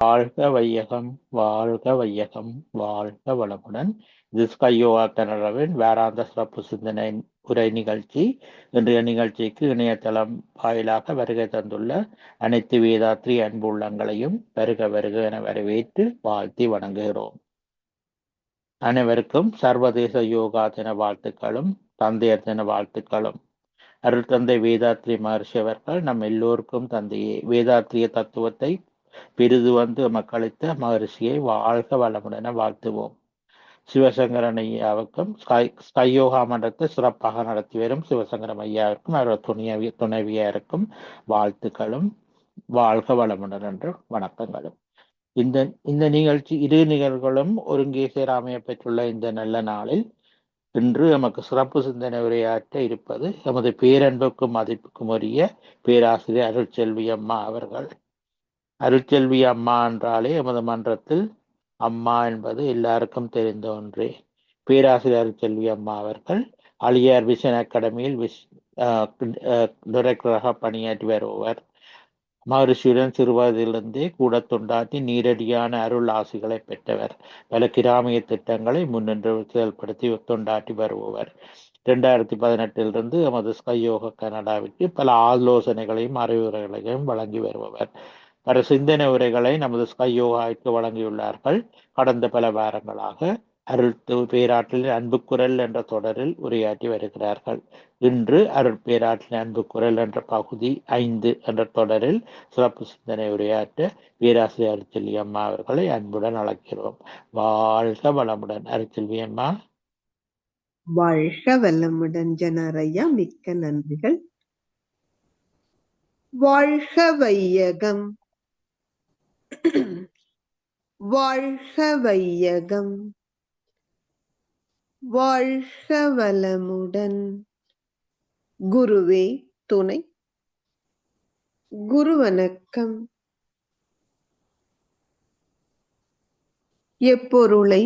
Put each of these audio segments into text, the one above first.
வாழ்க வையகம், வாழ்க வையகம், வாழ்க வளமுடன். இது ஸ்கையோகா கனடாவின் வாராந்த சிறப்பு சிந்தனை உரை நிகழ்ச்சி. இன்றைய நிகழ்ச்சிக்கு இணையதளம் வாயிலாக வருகை தந்துள்ள அனைத்து வேதாத்ரி அன்பு உள்ளங்களையும் வருக வருக என வரவேற்று வாழ்த்தி வணங்குகிறோம். அனைவருக்கும் சர்வதேச யோகா தின வாழ்த்துக்களும் தந்தையர் தின வாழ்த்துக்களும். அருள் தந்தை வேதாத்ரி மகர்ஷி அவர்கள் நம் எல்லோருக்கும் தந்தையே. வேதாத்ரிய தத்துவத்தை பிரிது வந்து மக்களித்த மகரிஷியை வாழ்க வளமுடன வாழ்த்துவோம். சிவசங்கரன் ஐயாவுக்கும் ஸ்கையோகா மன்றத்தை சிறப்பாக நடத்தி வரும் சிவசங்கரம் ஐயாவிற்கும் அவரது துணைவியாருக்கும் வாழ்த்துக்களும் வாழ்க வளமுடன் என்று வணக்கங்களும். இந்த இந்த நிகழ்ச்சி இரு நிகழ்வுகளும் ஒருங்கே சேராமைய பெற்றுள்ள இந்த நல்ல நாளில் இன்று எமக்கு சிறப்பு சிந்தனை உரையாற்ற இருப்பது எமது பேரன்புக்கும் மதிப்புக்கும் உரிய பேராசிரியர் அருட்செல்வி அம்மா அவர்கள். அருட்செல்வி அம்மா என்றாலே எமது மன்றத்தில் அம்மா என்பது எல்லாருக்கும் தெரிந்த ஒன்றே. பேராசிரியர் அருட்செல்வி அம்மா அவர்கள் அலியார் விஷன் அகாடமியில் டைரக்டராக பணியாற்றி வருபவர். மகரிஷியுடன் சிறுவயதிலிருந்தே கூட தொண்டாற்றி நீரடியான அருள் ஆசிகளை பெற்றவர். பல கிராமிய திட்டங்களை முன்னின்று செயல்படுத்தி தொண்டாற்றி வருபவர். 2018 எமது ஸ்கையோக கனடாவிற்கு பல ஆலோசனைகளையும் அறிவுரைகளையும் வழங்கி வருபவர். பல சிந்தனை உரைகளை நமது ஸ்கையோகாவிற்கு வழங்கியுள்ளார்கள். கடந்த பல வாரங்களாக அருள் பேராற்றலின் அன்புக்குரல் என்ற தொடரில் உரையாற்றி வருகிறார்கள். இன்று அருள் பேராற்றலின் அன்புக்குரல் என்ற பகுதி 5 என்ற தொடரில் சிறப்பு சிந்தனை உரையாற்ற பேராசிரியர் அருட்செல்வி அம்மா அவர்களை அன்புடன் அழைக்கிறோம். வாழ்க வளமுடன் அருட்செல்வி அம்மா. வாழ்க வளமுடன் ஜனரையா, மிக்க நன்றிகள். வாழ்க வையகம், வாழ்க வையகம், வாழ்க வளமுடன். குருவே துணை. குரு வணக்கம். எப்பொருளை,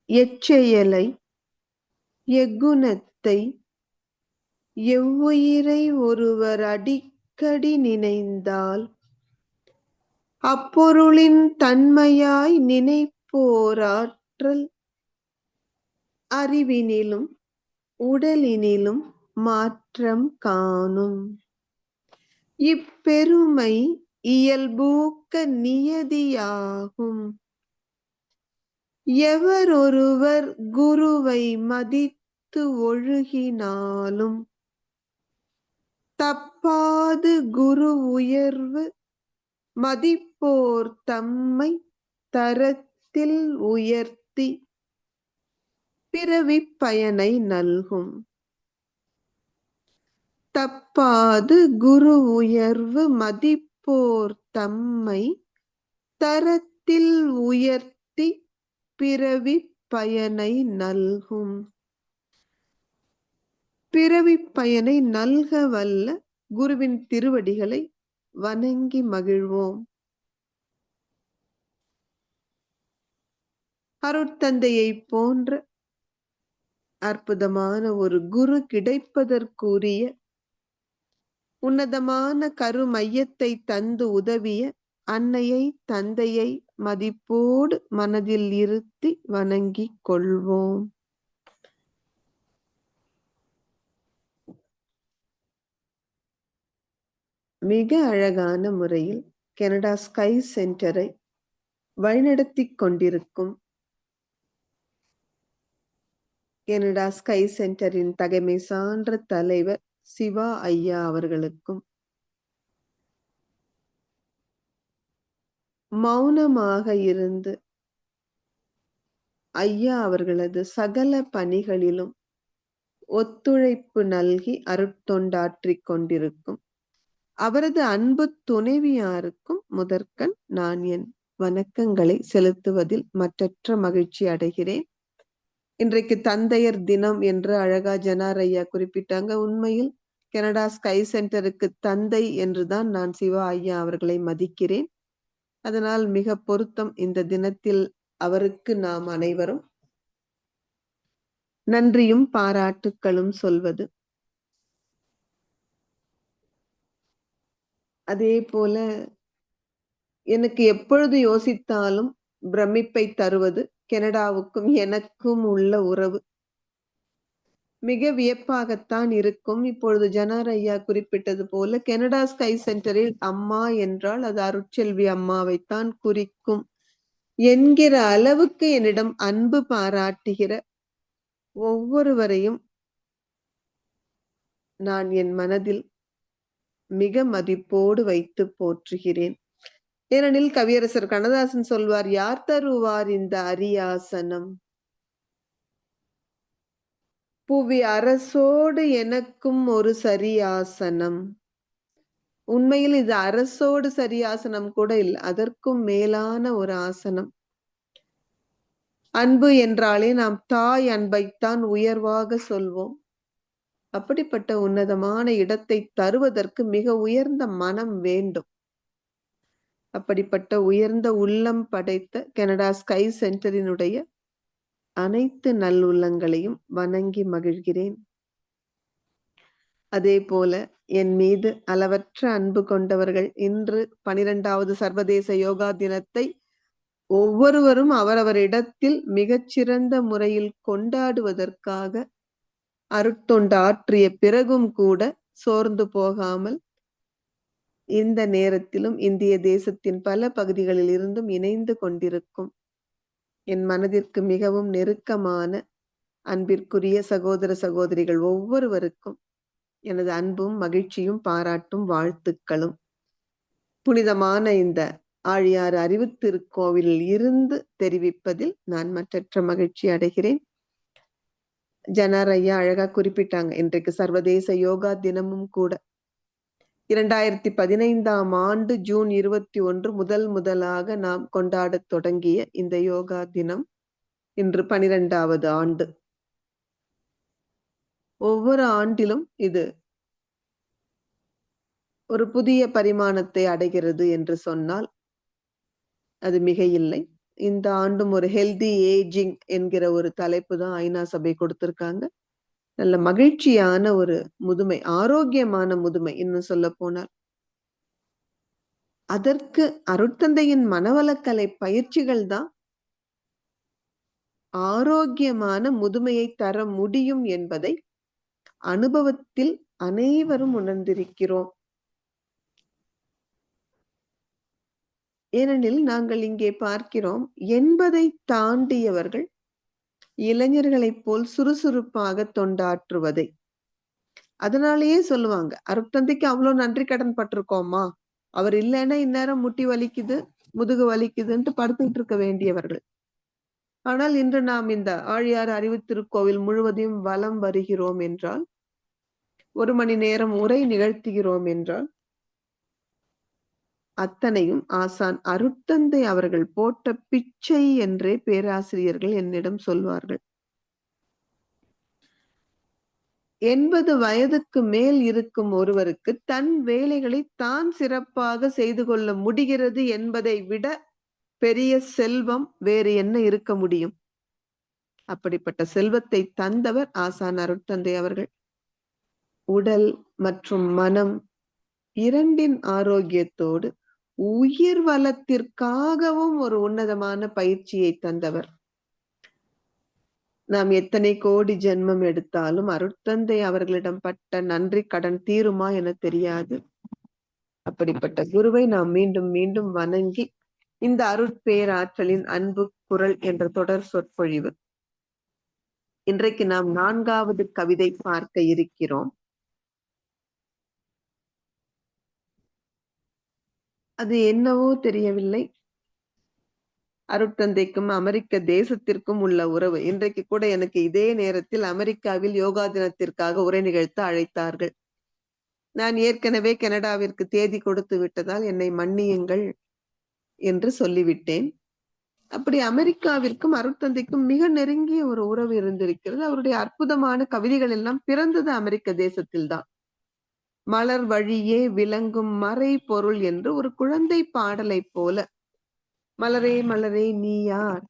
எச்செயலை, எக்குணத்தை, எவ்வுயிரை ஒருவர் அடிக்கடி நினைந்தால் அப்பொருளின் தன்மையாய் நினைப்போராற்றல் அறிவினிலும் உடலினிலும் மாற்றம் காணும். இப்பெருமை இயல்பூக்க நியதியாகும். எவரொருவர் குருவை மதித்து ஒழுகினாலும் தப்பாது குரு உயர்வு மதிப்போர் தம்மை தரத்தில் உயர்த்தி பிறவிப் பயனை நல்கும். தப்பாது குரு உயர்வு மதிப்போர் தம்மை தரத்தில் உயர்த்தி பிறவிப் பயனை நல்கும். பிறவிப் பயனை நல்க வல்ல குருவின் திருவடிகளை வணங்கி மகிழ்வோம். அருட்தந்தையை போன்ற அற்புதமான ஒரு குரு கிடைப்பதற்குரிய உன்னதமான கருமையத்தை தந்து உதவிய அன்னையை தந்தையை மதிப்போடு மனதில் இருத்தி வணங்கிக் கொள்வோம். மிக அழகான முறையில் கனடா ஸ்கை சென்டரை வழிநடத்திக் கொண்டிருக்கும் கனடா ஸ்கை சென்டரின் தகைமை சான்ற தலைவர் சிவா ஐயா அவர்களுக்கும், மௌனமாக இருந்து ஐயா அவர்களது சகல பணிகளிலும் ஒத்துழைப்பு நல்கி அருட்தொண்டாற்றிக் கொண்டிருக்கும் அவரது அன்பு துணைவியாருக்கும் முதற்கண் நான் என் வணக்கங்களை செலுத்துவதில் மற்றற்ற மகிழ்ச்சி அடைகிறேன். இன்றைக்கு தந்தையர் தினம் என்று அழகா ஜனார் ஐயா குறிப்பிட்டாங்க. உண்மையில் கனடா ஸ்கை சென்டருக்கு தந்தை என்றுதான் நான் சிவா ஐயா அவர்களை மதிக்கிறேன். அதனால் மிக பொருத்தம் இந்த தினத்தில் அவருக்கு நாம் அனைவரும் நன்றியும் பாராட்டுக்களும் சொல்வது. அதே போல எனக்கு எப்பொழுது யோசித்தாலும் பிரமிப்பை தருவது கனடாவுக்கும் எனக்கும் உள்ள உறவு. மிக வியப்பாகத்தான் இருக்கும். இப்பொழுது ஜனார் ஐயா குறிப்பிட்டது போல கனடா ஸ்கை சென்டரில் அம்மா என்றால் அது அருட்செல்வி அம்மாவைத்தான் குறிக்கும் என்கிற அளவுக்கு என்னிடம் அன்பு பாராட்டுகிற ஒவ்வொருவரையும் நான் என் மனதில் மிக மதிப்போடு வைத்து போற்றுகிறேன். ஏனெனில் கவியரசர் கண்ணதாசன் சொல்வார், யார் தருவார் இந்த அரியாசனம்? புவி அரசோடு எனக்கும் ஒரு சரியாசனம். உண்மையில் இது அரசோடு சரியாசனம் கூட இல்லை, அதற்கும் மேலான ஒரு ஆசனம். அன்பு என்றாலே நாம் தாய் அன்பைத்தான் உயர்வாக சொல்வோம். அப்படிப்பட்ட உன்னதமான இடத்தை தருவதற்கு மிக உயர்ந்த மனம் வேண்டும். அப்படிப்பட்ட உயர்ந்த உள்ளம் படைத்த கனடா ஸ்கை சென்டரினுடைய அனைத்து நல்லுள்ளங்களையும் வணங்கி மகிழ்கிறேன். அதே போல என் மீது அளவற்ற அன்பு கொண்டவர்கள் இன்று 12வது சர்வதேச யோகா தினத்தை ஒவ்வொருவரும் அவரவர் இடத்தில் மிகச்சிறந்த முறையில் கொண்டாடுவதற்காக அருட்தொண்டு ஆற்றிய பிறகும் கூட சோர்ந்து போகாமல் இந்த நேரத்திலும் இந்திய தேசத்தின் பல பகுதிகளில் இருந்தும் இணைந்து கொண்டிருக்கும் என் மனதிற்கு மிகவும் நெருக்கமான அன்பிற்குரிய சகோதர சகோதரிகள் ஒவ்வொருவருக்கும் எனது அன்பும் மகிழ்ச்சியும் பாராட்டும் வாழ்த்துக்களும். புனிதமான இந்த ஆழியாறு அறிவுத்திருக்கோவிலில் இருந்து தெரிவிப்பதில் நான் மற்றற்ற மகிழ்ச்சி அடைகிறேன். ஜனார் ஐயா அழகா குறிப்பிட்டாங்க, இன்றைக்கு சர்வதேச யோகா தினமும் கூட. 2015ஆம் ஆண்டு ஜூன் 21 முதலாக நாம் கொண்டாடத் தொடங்கிய இந்த யோகா தினம் இன்று 12வது ஆண்டு. ஒவ்வொரு ஆண்டிலும் இது ஒரு புதிய பரிமாணத்தை அடைகிறது என்று சொன்னால் அது மிக இல்லை. இந்த ஆண்டும் ஒரு ஹெல்தி ஏஜிங் என்கிற ஒரு தலைப்பு தான் ஐநா சபை கொடுத்திருக்காங்க. நல்ல மகிழ்ச்சியான ஒரு முதுமை, ஆரோக்கியமான முதுமை. இன்னும் சொல்ல போனால் அதற்கு அருட்தந்தையின் மனவளக்கலை பயிற்சிகள் தான் ஆரோக்கியமான முதுமையை தர முடியும் என்பதை அனுபவத்தில் அனைவரும் உணர்ந்திருக்கிறோம். ஏனெனில் நாங்கள் இங்கே பார்க்கிறோம், 80 தாண்டியவர்கள் இளைஞர்களைப் போல் சுறுசுறுப்பாக தொண்டாற்றுவதை. அதனாலேயே சொல்லுவாங்க, அருட்தந்தைக்கு அவ்வளவு நன்றி கடன் பட்டிருக்கோமா, அவர் இல்லைன்னா இந்நேரம் முட்டி வலிக்குது முதுகு வலிக்குதுன்ட்டு படுத்துட்டு இருக்க வேண்டியவர்கள். ஆனால் இன்று நாம் இந்த ஆழியாறு அறிவுத்திருக்கோவில் முழுவதையும் வலம் வருகிறோம் என்றால், 1 மணி நேரம் உரை நிகழ்த்துகிறோம் என்றால், அத்தனையும் ஆசான் அருட்தந்தை அவர்கள் போட்ட பிச்சை என்றே பேராசிரியர்கள் என்னிடம் சொல்வார்கள். 80 வயதுக்கு மேல் இருக்கும் ஒருவருக்கு தன் வேலைகளை தான் சிறப்பாக செய்து கொள்ள முடிகிறது என்பதை விட பெரிய செல்வம் வேறு என்ன இருக்க முடியும்? அப்படிப்பட்ட செல்வத்தை தந்தவர் ஆசான் அருட்தந்தை அவர்கள். உடல் மற்றும் மனம் இரண்டின் ஆரோக்கியத்தோடு உயிர் வளத்திற்காகவும் ஒரு உன்னதமான பயிற்சியை தந்தவர். நாம் எத்தனை கோடி ஜென்மம் எடுத்தாலும் அருட்தந்தை அவர்களிடம் பட்ட நன்றி கடன் தீருமா என தெரியாது. அப்படிப்பட்ட குருவை நாம் மீண்டும் மீண்டும் வணங்கி இந்த அருட்பேராற்றலின் அன்பு குரல் என்ற தொடர் சொற்பொழிவு. இன்றைக்கு நாம் 4வது கவிதை பார்க்க இருக்கிறோம். அது என்னவோ தெரியவில்லை, அருட்தந்தைக்கும் அமெரிக்க தேசத்திற்கும் உள்ள உறவு. இன்றைக்கு கூட எனக்கு இதே நேரத்தில் அமெரிக்காவில் யோகா தினத்திற்காக உரை நிகழ்த்த அழைத்தார்கள். நான் ஏற்கனவே கனடாவிற்கு தேதி கொடுத்து விட்டதால் என்னை மன்னியுங்கள் என்று சொல்லிவிட்டேன். அப்படி அமெரிக்காவிற்கும் அருட்தந்தைக்கும் மிக நெருங்கிய ஒரு உறவு இருந்திருக்கிறது. அவருடைய அற்புதமான கவிதைகள் எல்லாம் பிறந்தது அமெரிக்க தேசத்தில்தான். மலர் வழியே விளங்கும் மறை பொருள் என்று ஒரு குழந்தை பாடலை போல, மலரே மலரே நீ யார்,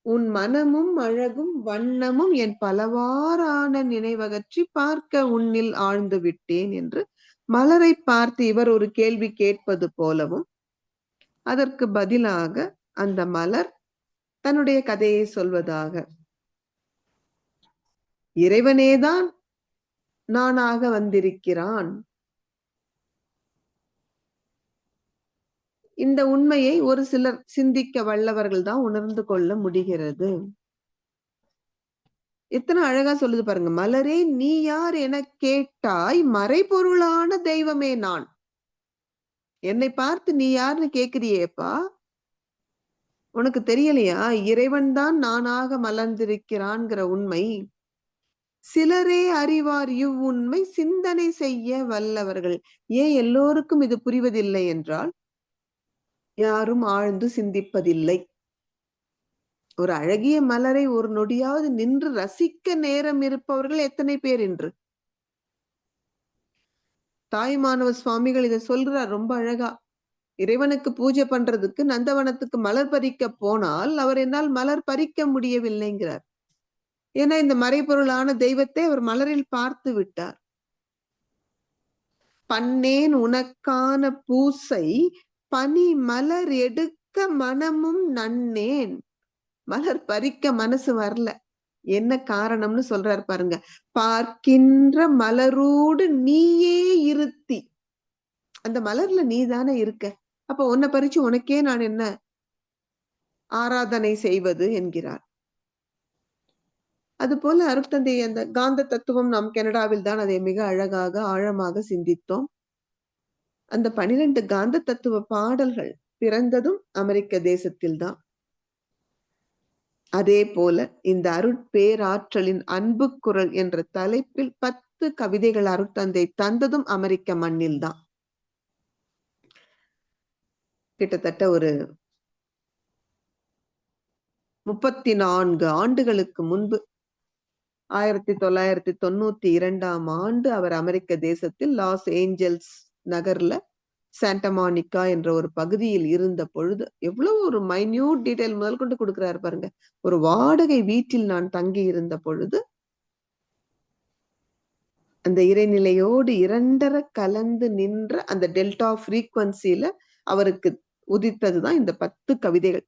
உன் மனமும் அழகும் வண்ணமும் என் பலவாறான நினைவகற்றி பார்க்க உன்னில் ஆழ்ந்து விட்டேன் என்று மலரை பார்த்து இவர் ஒரு கேள்வி கேட்பது போலவும், அதற்கு பதிலாக அந்த மலர் தன்னுடைய கதையை சொல்வதாக, இறைவனேதான் நானாக வந்திருக்கிறான். இந்த உண்மையை ஒரு சிலர் சிந்திக்க வல்லவர்கள் தான் உணர்ந்து கொள்ள முடிகிறது. எத்தனை அழகா சொல்லுது பாருங்க. மலரே நீ யார் என கேட்டாய், மறைபொருளான தெய்வமே நான். என்னை பார்த்து நீ யாருன்னு கேக்குறியேப்பா, உனக்கு தெரியலையா? இறைவன் தான் நானாக மலர்ந்திருக்கிறான்ங்கிற உண்மை. சிலரே அறிவார் இவ்வுண்மை சிந்தனை செய்ய வல்லவர்கள். ஏன் எல்லோருக்கும் இது புரிவதில்லை என்றால், யாரும் ஆழ்ந்து சிந்திப்பதில்லை. ஒரு அழகிய மலரை ஒரு நொடியாவது நின்று ரசிக்க நேரம் இருப்பவர்கள் எத்தனை பேர் என்று. தாயுமானவ சுவாமிகள் இதை சொல்றார் ரொம்ப அழகா. இறைவனுக்கு பூஜை பண்றதுக்கு நந்தவனத்துக்கு மலர் பறிக்க போனால் அவர் என்னால் மலர் பறிக்க முடியவில்லைங்கிறார். ஏன்னா இந்த மறைபொருளான தெய்வத்தை அவர் மலரில் பார்த்து விட்டார். பண்ணேன் உனக்கான பூசை பனி மலர் எடுக்க மனமும் நன்னேன். மலர் பறிக்க மனசு வரல. என்ன காரணம்னு சொல்றாரு பாருங்க. பார்க்கின்ற மலரோடு நீயே இருத்தி. அந்த மலர்ல நீ தானே இருக்க, அப்ப உன்னை பறிச்சு உனக்கே நான் என்ன ஆராதனை செய்வது என்கிறார். அது போல அருட்தந்தை அந்த காந்த தத்துவம் நாம் கனடாவில் தான் அதை மிக அழகாக ஆழமாக சிந்தித்தோம். அந்த 12 காந்த தத்துவ பாடல்கள் பிறந்ததும் அமெரிக்க தேசத்தில் தான். அதே போல இந்த அருட்பேராற்றலின் அன்பு குரல் என்ற தலைப்பில் 10 கவிதைகள் அருட்தந்தை தந்ததும் அமெரிக்க மண்ணில் தான். கிட்டத்தட்ட ஒரு 34 ஆண்டுகளுக்கு முன்பு 1992 அவர் அமெரிக்க தேசத்தில் லாஸ் ஏஞ்சல்ஸ் நகர்ல சாண்டமானிகா என்ற ஒரு பகுதியில் இருந்த பொழுது எவ்வளவு ஒரு மைன்யூட் டீடைல் முதல் கொண்டு கொடுக்கிறாரு பாருங்க. ஒரு வாடகை வீட்டில் நான் தங்கி இருந்த பொழுது அந்த இறைநிலையோடு இரண்டர கலந்து நின்ற அந்த டெல்டா ஃப்ரீக்வன்சில அவருக்கு உதித்ததுதான் இந்த 10 கவிதைகள்.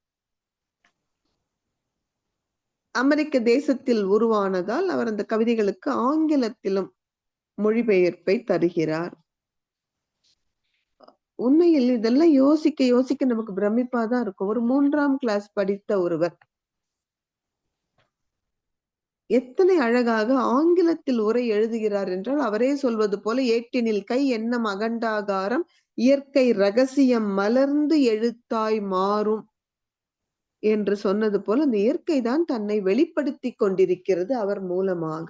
அமெரிக்க தேசத்தில் உருவானதால் அவர் அந்த கவிதைகளுக்கு ஆங்கிலத்திலும் மொழிபெயர்ப்பை தருகிறார். உண்மையில் இதெல்லாம் யோசிக்க யோசிக்க நமக்கு பிரமிப்பாதான் இருக்கும். ஒரு 3ஆம் கிளாஸ் படித்த ஒருவர் எத்தனை அழகாக ஆங்கிலத்தில் உரை எழுதுகிறார் என்றால், அவரே சொல்வது போல ஏட்டினில் கை எண்ணம் அகண்டாகாரம் இயற்கை ரகசியம் மலர்ந்து எழுத்தாய் மாறும் என்று சொன்னது போல அந்த இயற்கை தான் தன்னை வெளிப்படுத்தி கொண்டிருக்கிறது அவர் மூலமாக.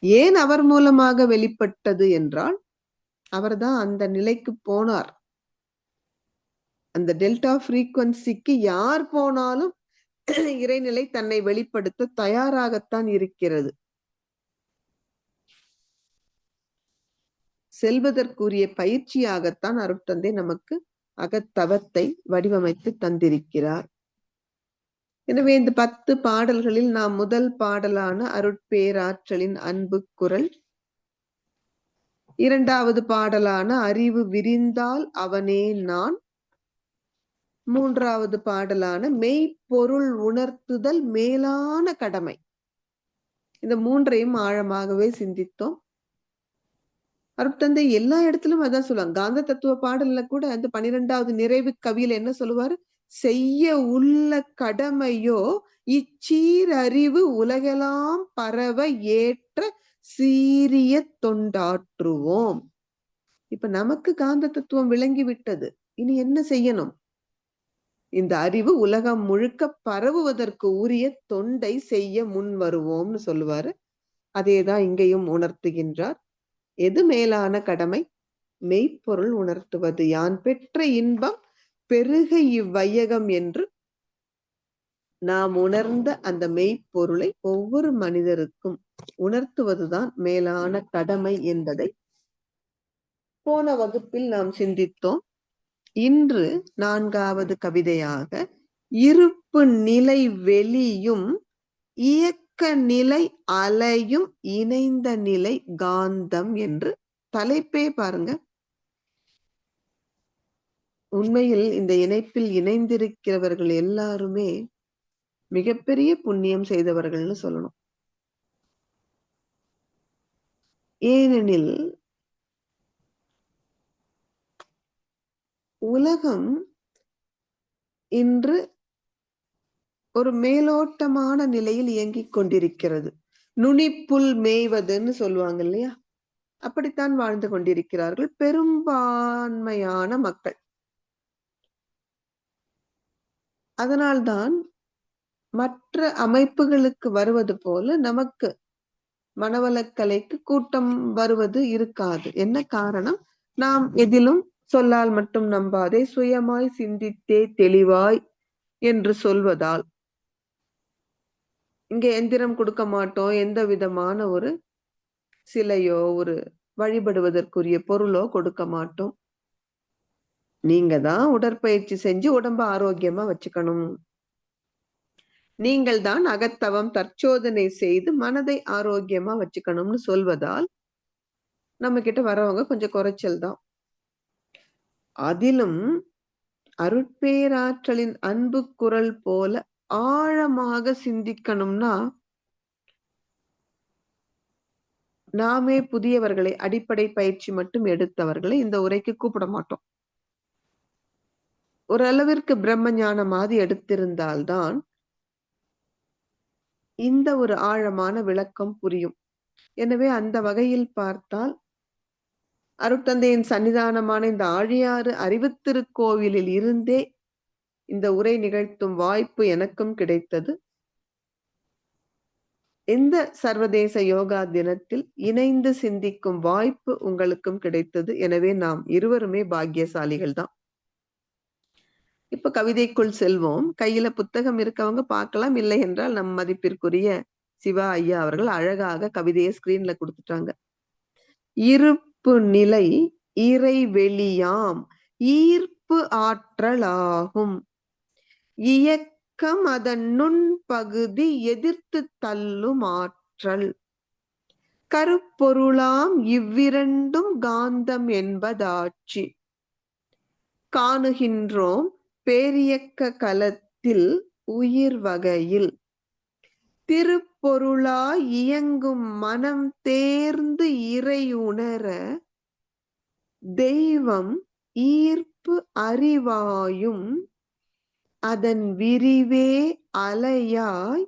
ஏன் அவர் மூலமாக வெளிப்பட்டது என்றால், அவர்தான் அந்த நிலைக்கு போனார். அந்த டெல்டா ஃப்ரீக்வன்சிக்கு யார் போனாலும் இறைநிலை தன்னை வெளிப்படுத்த தயாராகத்தான் இருக்கிறது. செல்வதற்குரிய பயிற்சியாகத்தான் அருட்தந்தை நமக்கு அகத்தவத்தை வடிவமைத்து தந்திருக்கிறார். எனவே இந்த 10 பாடல்களில் நாம் முதல் பாடலான அருட்பேராற்றலின் அன்பு குரல், 2வது பாடலான அறிவு விரிந்தால் அவனே நான், 3வது பாடலான மெய்ப்பொருள் உணர்த்துதல் மேலான கடமை. இந்த 3ஐயும் ஆழமாகவே சிந்தித்தோம். அருட்தந்தை எல்லா இடத்திலும் அதான் சொல்லுவாங்க. காந்த தத்துவ பாடல்ல கூட அந்த 12வது நிறைவு கவியில என்ன சொல்லுவாரு? செய்ய உள்ள கடமையோ இச்சீரறிவு உலகெல்லாம் பரவ ஏற்ற சீரிய தொண்டாற்றுவோம். இப்ப நமக்கு காந்த தத்துவம் விளங்கி விட்டது. இனி என்ன செய்யணும்? இந்த அறிவு உலகம் முழுக்க பரவுவதற்கு உரிய தொண்டை செய்ய முன் வருவோம்னு சொல்லுவாரு. அதேதான் இங்கேயும் உணர்த்துகின்றார். எது மேலான கடமை? மெய்ப்பொருள் உணர்த்துவது. யான் பெற்ற இன்பம் பெருக இவ்வையகம் என்று நாம் உணர்ந்த அந்த மெய்ப்பொருளை ஒவ்வொரு மனிதருக்கும் உணர்த்துவதுதான் மேலான கடமை என்பதை போன வகுப்பில் நாம் சிந்தித்தோம். இன்று 4வது கவிதையாக இருப்பு நிலை வெளியும் இயக்க நிலை அலையும் இணைந்த நிலை காந்தம் என்று தலைப்பே பாருங்க. உண்மையில் இந்த இணைப்பில் இணைந்திருக்கிறவர்கள் எல்லாருமே மிகப்பெரிய புண்ணியம் செய்தவர்கள்னு சொல்லணும். ஏனெனில் உலகம் இன்று ஒரு மேலோட்டமான நிலையில் இயங்கிக் கொண்டிருக்கிறது. நுனிப்புல் மேய்வதுன்னு சொல்லுவாங்க இல்லையா? அப்படித்தான் வாழ்ந்து கொண்டிருக்கிறார்கள் பெரும்பான்மையான மக்கள். அதனால்தான் மற்ற அமைப்புகளுக்கு வருவது போல நமக்கு மனவளக்கலைக்கு கூட்டம் வருவது இருக்காது. என்ன காரணம்? நாம் எதிலும் சொல்லால் மட்டும் நம்பாதே, சுயமாய் சிந்தித்தே தெளிவாய் என்று சொல்வதால். இங்க எந்திரம் கொடுக்க மாட்டோம், எந்த விதமான ஒரு சிலையோ ஒரு வழிபடுவதற்குரிய பொருளோ கொடுக்க மாட்டோம். நீங்க தான் உடற்பயிற்சி செஞ்சு உடம்ப ஆரோக்கியமா வச்சுக்கணும். நீங்கள் தான் அகத்தவம் தற்சோதனை செய்து மனதை ஆரோக்கியமா வச்சுக்கணும்னு சொல்வதால் நம்ம கிட்ட வரவங்க கொஞ்சம் குறைச்சல் தான். அதிலும் அருட்பேராற்றலின் அன்பு குரல் போல ஆழமாக சிந்திக்கணும்னா நாமே புதியவர்களை அடிப்படை பயிற்சி மட்டும் எடுத்தவர்களை இந்த உரைக்கு கூப்பிட மாட்டோம். ஓரளவிற்கு பிரம்ம ஞானமாதி எடுத்திருந்தால்தான் இந்த ஒரு ஆழமான விளக்கம் புரியும். எனவே அந்த வகையில் பார்த்தால் அருட்தந்தையின் சன்னிதானமான இந்த ஆழியாறு அறிவுத்திருக்கோவிலில் இருந்தே இந்த உரை நிகழ்த்தும் வாய்ப்பு எனக்கும் கிடைத்தது. இந்த சர்வதேச யோகா தினத்தில் இணைந்து சிந்திக்கும் வாய்ப்பு உங்களுக்கும் கிடைத்தது. எனவே நாம் இருவருமே பாக்கியசாலிகள் தான். இப்ப கவிதைக்குள் செல்வோம். கையில புத்தகம் இருக்கவங்க பார்க்கலாம், இல்லை என்றால் நம் மதிப்பிற்குரிய சிவா ஐயா அவர்கள் அழகாக கவிதையை ஸ்கிரீன்ல கொடுத்துட்டாங்க. இருப்பு நிலை இறைவெளியாம் ஈர்ப்பு ஆற்றலாகும், இயக்கம் அதன் நுண்பகுதி எதிர்த்து தள்ளும் ஆற்றல், கருப்பொருளாம் இவ்விரண்டும் காந்தம் என்பதாட்சி, காணுகின்றோம் பேரியக்க கலத்தில் உயிர் வகையில், திருப்பொருளாய் இயங்கும் மனம் தேர்ந்து இறை உணர, தெய்வம் ஈர்ப்பு அறிவாயும் அதன் விரிவே அலையாய்,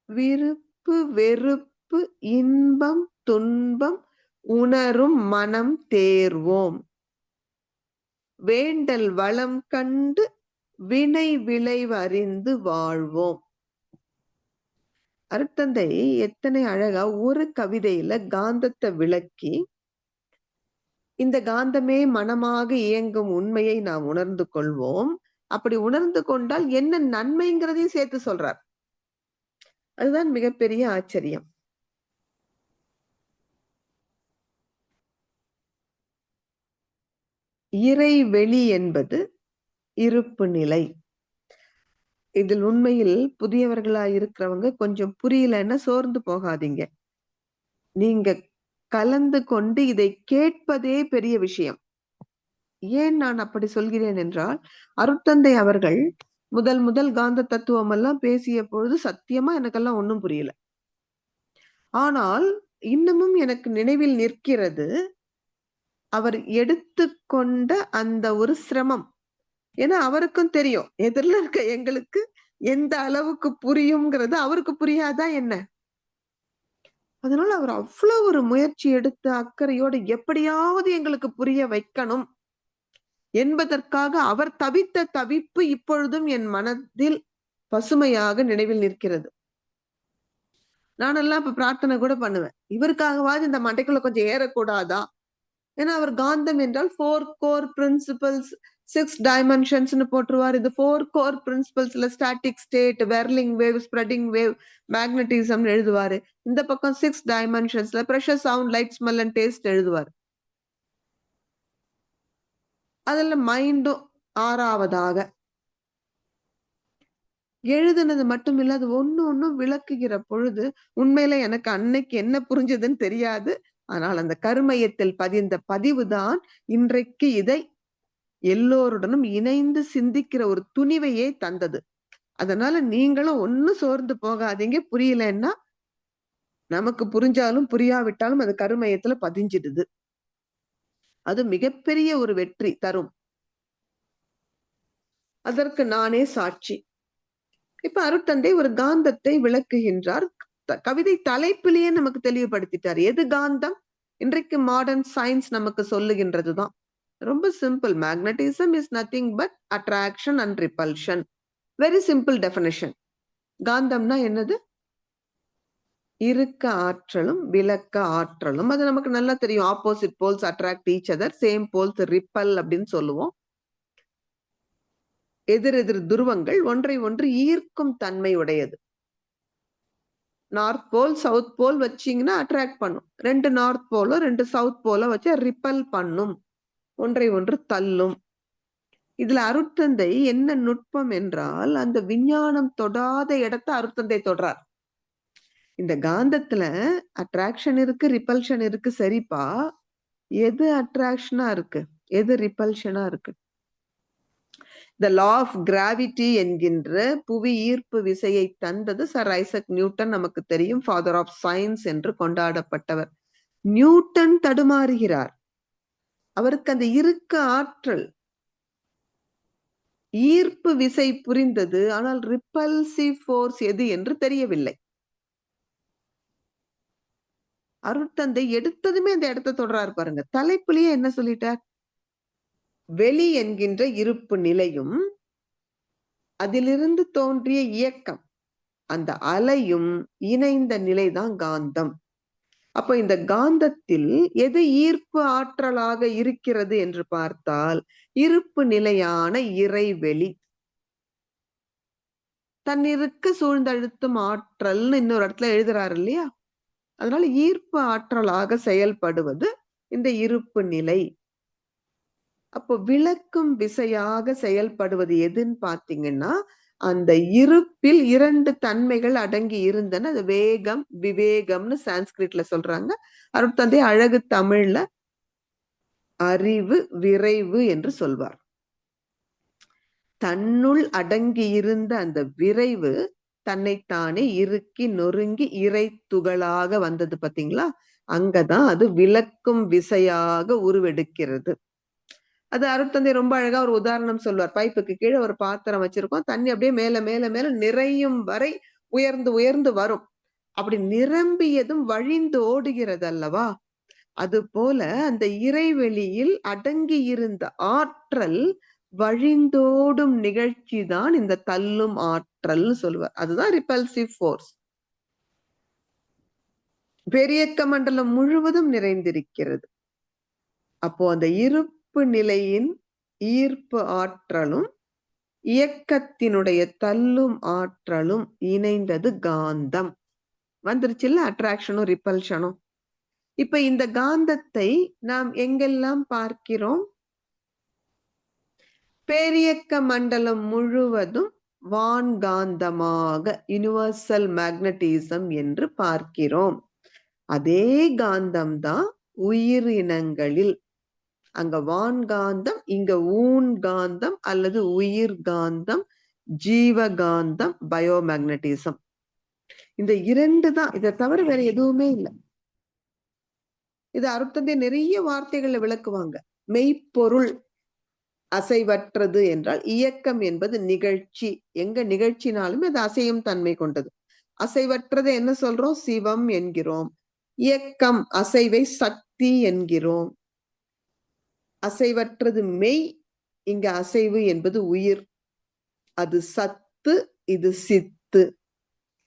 விருப்பு வெறுப்பு இன்பம் துன்பம் உணரும் மனம் தேர்வோம், வேண்டல் வளம் கண்டு வினை விளைவறிந்து வாழ்வோம். அருட்தந்தை எத்தனை அழகா ஒரு கவிதையில காந்தத்தை விளக்கி, இந்த காந்தமே மனமாக இயங்கும் உண்மையை நாம் உணர்ந்து கொள்வோம், அப்படி உணர்ந்து கொண்டால் என்ன நன்மைங்கிறதையும் சேர்த்து சொல்றார். அதுதான் மிகப்பெரிய ஆச்சரியம். இறைவெளி என்பது இருப்பு நிலை. இதில் உண்மையில் புதியவர்களா இருக்கிறவங்க கொஞ்சம் புரியலன்னா சோர்ந்து போகாதீங்க. நீங்க கலந்து கொண்டு இதை கேட்பதே பெரிய விஷயம். ஏன் நான் அப்படி சொல்கிறேன் என்றால், அருட்தந்தை அவர்கள் முதல் காந்த தத்துவம் எல்லாம் பேசிய பொழுது சத்தியமா எனக்கெல்லாம் ஒண்ணும் புரியல. ஆனால் இன்னமும் எனக்கு நினைவில் நிற்கிறது அவர் எடுத்துக்கொண்ட அந்த ஒரு சிரமம். ஏன்னா அவருக்கும் தெரியும் எதிரில் இருக்க எங்களுக்கு எந்த அளவுக்கு புரியுங்கிறது அவருக்கு புரியாதா என்ன. அதனால அவர் அவ்வளவு ஒரு முயற்சி எடுத்து அக்கறையோடு எப்படியாவது எங்களுக்கு புரிய வைக்கணும் என்பதற்காக அவர் தவித்த தவிப்பு இப்பொழுதும் என் மனதில் பசுமையாக நினைவில் நிற்கிறது. நானெல்லாம் இப்ப பிரார்த்தனை கூட பண்ணுவேன், இவருக்காகவாது இந்த மண்டைக்குள்ள கொஞ்சம் ஏறக்கூடாதா. ஏன்னா அவர் காந்தம் என்றால் 4 core principles 6 dimensions போட்டுருவார். இந்த 4 core principlesல static state, whirling wave, spreading wave, magnetism எழுதுவாரு. இந்த பக்கம் 6 dimensionsல pressure, sound, light, smell and taste எழுதுவார். அதுல மைண்டும் 6வதாக எழுதுனது மட்டும் இல்ல, அது ஒண்ணும் விளக்குகிற பொழுது உண்மையில எனக்கு அன்னைக்கு என்ன புரிஞ்சதுன்னு தெரியாது. ஆனால் அந்த கருமையத்தில் பதிந்த பதிவுதான் இன்றைக்கு இதை எல்லோருடனும் இணைந்து சிந்திக்கிற ஒரு துணிவையே தந்தது. அதனால நீங்களும் ஒன்னும் சோர்ந்து போகாதீங்க. புரியலன்னா நமக்கு புரிஞ்சாலும் புரியாவிட்டாலும் அது கருமையத்துல பதிஞ்சிடுது. அது மிகப்பெரிய ஒரு வெற்றி தரும். அதற்கு நானே சாட்சி. இப்ப அருட்தந்தை ஒரு காந்தத்தை விளக்குகின்றார். கவிதை தலைப்பிலேயே நமக்கு தெளிவுபடுத்திட்டார். எது காந்தம்? இன்றைக்கு மாடர்ன் சயின்ஸ் நமக்கு சொல்லுகின்றதுதான். ரொம்ப simple. Magnetism is nothing but attraction and repulsion. Very simple definition. காந்தம்னா என்னது? இருக்க ஆற்றலும் விலக்க ஆற்றலும். அது நமக்கு நல்லா தெரியும். Opposite poles attract each other, same poles repel அப்படின்னு சொல்லுவோம். எதிர் துருவங்கள் ஒன்றை ஒன்று ஈர்க்கும் தன்மை உடையது. நார்த் போல் சவுத் போல் வச்சீங்கன்னா அட்ராக்ட் பண்ணும். 2 நார்த் போலோ 2 சவுத் போலோ வச்சு ரிப்பல் பண்ணும், ஒன்றை ஒன்று தள்ளும். இதுல அருட்தந்தை என்ன நுட்பம் என்றால், அந்த விஞ்ஞானம் தொடாத இடத்தை அருட்தந்தை தொடுறார். இந்த காந்தத்துல அட்ராக்ஷன் இருக்கு, ரிப்பல்ஷன் இருக்கு, சரிப்பா. எது அட்ராக்ஷனா இருக்கு, எது ரிப்பல்ஷனா இருக்கு? த லா ஆஃப் கிராவிட்டி என்கின்ற புவி ஈர்ப்பு விசையை தந்தது சர் ஐசக் நியூட்டன். நமக்கு தெரியும், ஃபாதர் ஆஃப் சயின்ஸ் என்று கொண்டாடப்பட்டவர். நியூட்டன் தடுமாறுகிறார். அவருக்கு அந்த இருக்க ஆற்றல், ஈர்ப்பு விசை புரிந்தது, ஆனால் ரிப்பல்சிவ் ஃபோர்ஸ் எது என்று தெரியவில்லை. அருட்தந்தை எடுத்ததுமே அந்த இடத்தை தொடராரு பாருங்க. தலைப்புலயே என்ன சொல்லிட்டார்? வெளி என்கின்ற இருப்பு நிலையும் அதிலிருந்து தோன்றிய இயக்கம், அந்த அலையும் இணைந்த நிலைதான் காந்தம். அப்ப இந்த காந்தத்தில் எது ஈர்ப்பு ஆற்றலாக இருக்கிறது என்று பார்த்தால், இருப்பு நிலையான இறைவெளி. தன்னிருக்க சூழ்ந்தழுத்தும் ஆற்றல்னு இன்னொரு இடத்துல எழுதுறாரு இல்லையா? அதனால ஈர்ப்பு ஆற்றலாக செயல்படுவது இந்த இருப்பு நிலை. அப்போ விளக்கும் விசையாக செயல்படுவது எதுன்னு பாத்தீங்கன்னா, அந்த இருப்பில் 2 தன்மைகள் அடங்கி இருந்தன. அது வேகம், விவேகம்னு சான்ஸ்கிரிட்ல சொல்றாங்க. அருட்தந்தை அழகு தமிழ்ல அறிவு, விரைவு என்று சொல்வார். தன்னுள் அடங்கி இருந்த அந்த விரைவு தன்னைத்தானே இறுக்கி நொறுங்கி இறை துகளாக வந்தது பாத்தீங்களா? அங்கதான் அது விளக்கும் விசையாக உருவெடுக்கிறது. அது அருட்தந்தை ரொம்ப அழகா ஒரு உதாரணம் சொல்வார். பைப்புக்கு கீழே ஒரு பாத்திரம் வச்சிருக்கோம். தண்ணி அப்படியே மேல மேல மேல நிறையும் வரை உயர்ந்து உயர்ந்து வரும். அப்படி நிரம்பியதும் வழிந்து ஓடுகிறது அல்லவா? அது போல அந்த இறைவெளியில் அடங்கி இருந்த ஆற்றல் வழிந்தோடும் நிகழ்ச்சி தான் இந்த தள்ளும் ஆற்றல் சொல்லுவார். அதுதான் ரிப்பல்சிவ் ஃபோர்ஸ். பெரியக்க மண்டலம் முழுவதும் நிறைந்திருக்கிறது. அப்போ அந்த இருப்பு நிலையின் ஈர்ப்பு ஆற்றலும் இயக்கத்தினுடைய தள்ளும் ஆற்றலும் இணைந்தது காந்தம். வந்துருச்சுல்ல அட்ராக்ஷனும் ரிப்பல்ஷனும். இப்ப இந்த காந்தத்தை நாம் எங்கெல்லாம் பார்க்கிறோம்? பேரியக்க மண்டலம் முழுவதும் வான்காந்தமாக, யுனிவர்சல் மேக்னட்டிசம் என்று பார்க்கிறோம். அதே காந்தம்தான் உயிரினங்களில். அங்க வான்காந்தம், இங்க ஊன்காந்தம் அல்லது உயிர் காந்தம், ஜீவகாந்தம், பயோமேக்னட்டிசம். இந்த 2 தான். இதை தவிர வேற எதுவுமே இல்லை. இது அருட்தந்தை நிறைய வார்த்தைகளை விளக்குவாங்க. மெய்ப்பொருள் அசைவற்றது என்றால், இயக்கம் என்பது நிகழ்ச்சி. எங்க நிகழ்ச்சினாலுமே அது அசையும் தன்மை கொண்டது. அசைவற்றது என்ன சொல்றோம்? சிவம் என்கிறோம். இயக்கம் அசைவை சக்தி என்கிறோம். அசைவற்றது மெய், இங்க அசைவு என்பது உயிர். அது சத்து, இது சித்து.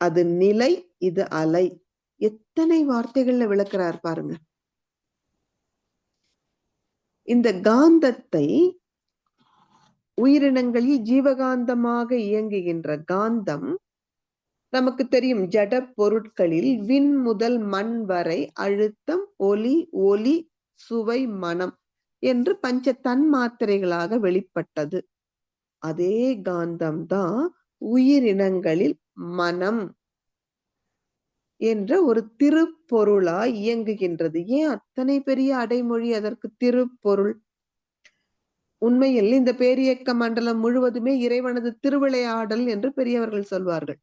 அது நிலை, இது அலை. எத்தனை வார்த்தைகள்ல விளக்குறார் பாருங்க. இந்த காந்தத்தை உயிரினங்களில் ஜீவகாந்தமாக இயங்குகின்ற காந்தம் நமக்கு தெரியும். ஜட பொருட்களில் விண் முதல் மண் வரை அழுத்தம், ஒலி, ஒலி, சுவை, மனம் என்று பஞ்ச தன்மாத்திரைகளாக வெளிப்பட்டது. அதே காந்தம்தான் உயிரினங்களில் மனம் என்ற ஒரு திருப்பொருளாய் இயங்குகின்றது. ஏன் அத்தனை பெரிய அடைமொழி அதற்கு திருப்பொருள்? உண்மையில் இந்த பேரியக்க மண்டலம் முழுவதுமே இறைவனது திருவிளையாடல் என்று பெரியவர்கள் சொல்வார்கள்.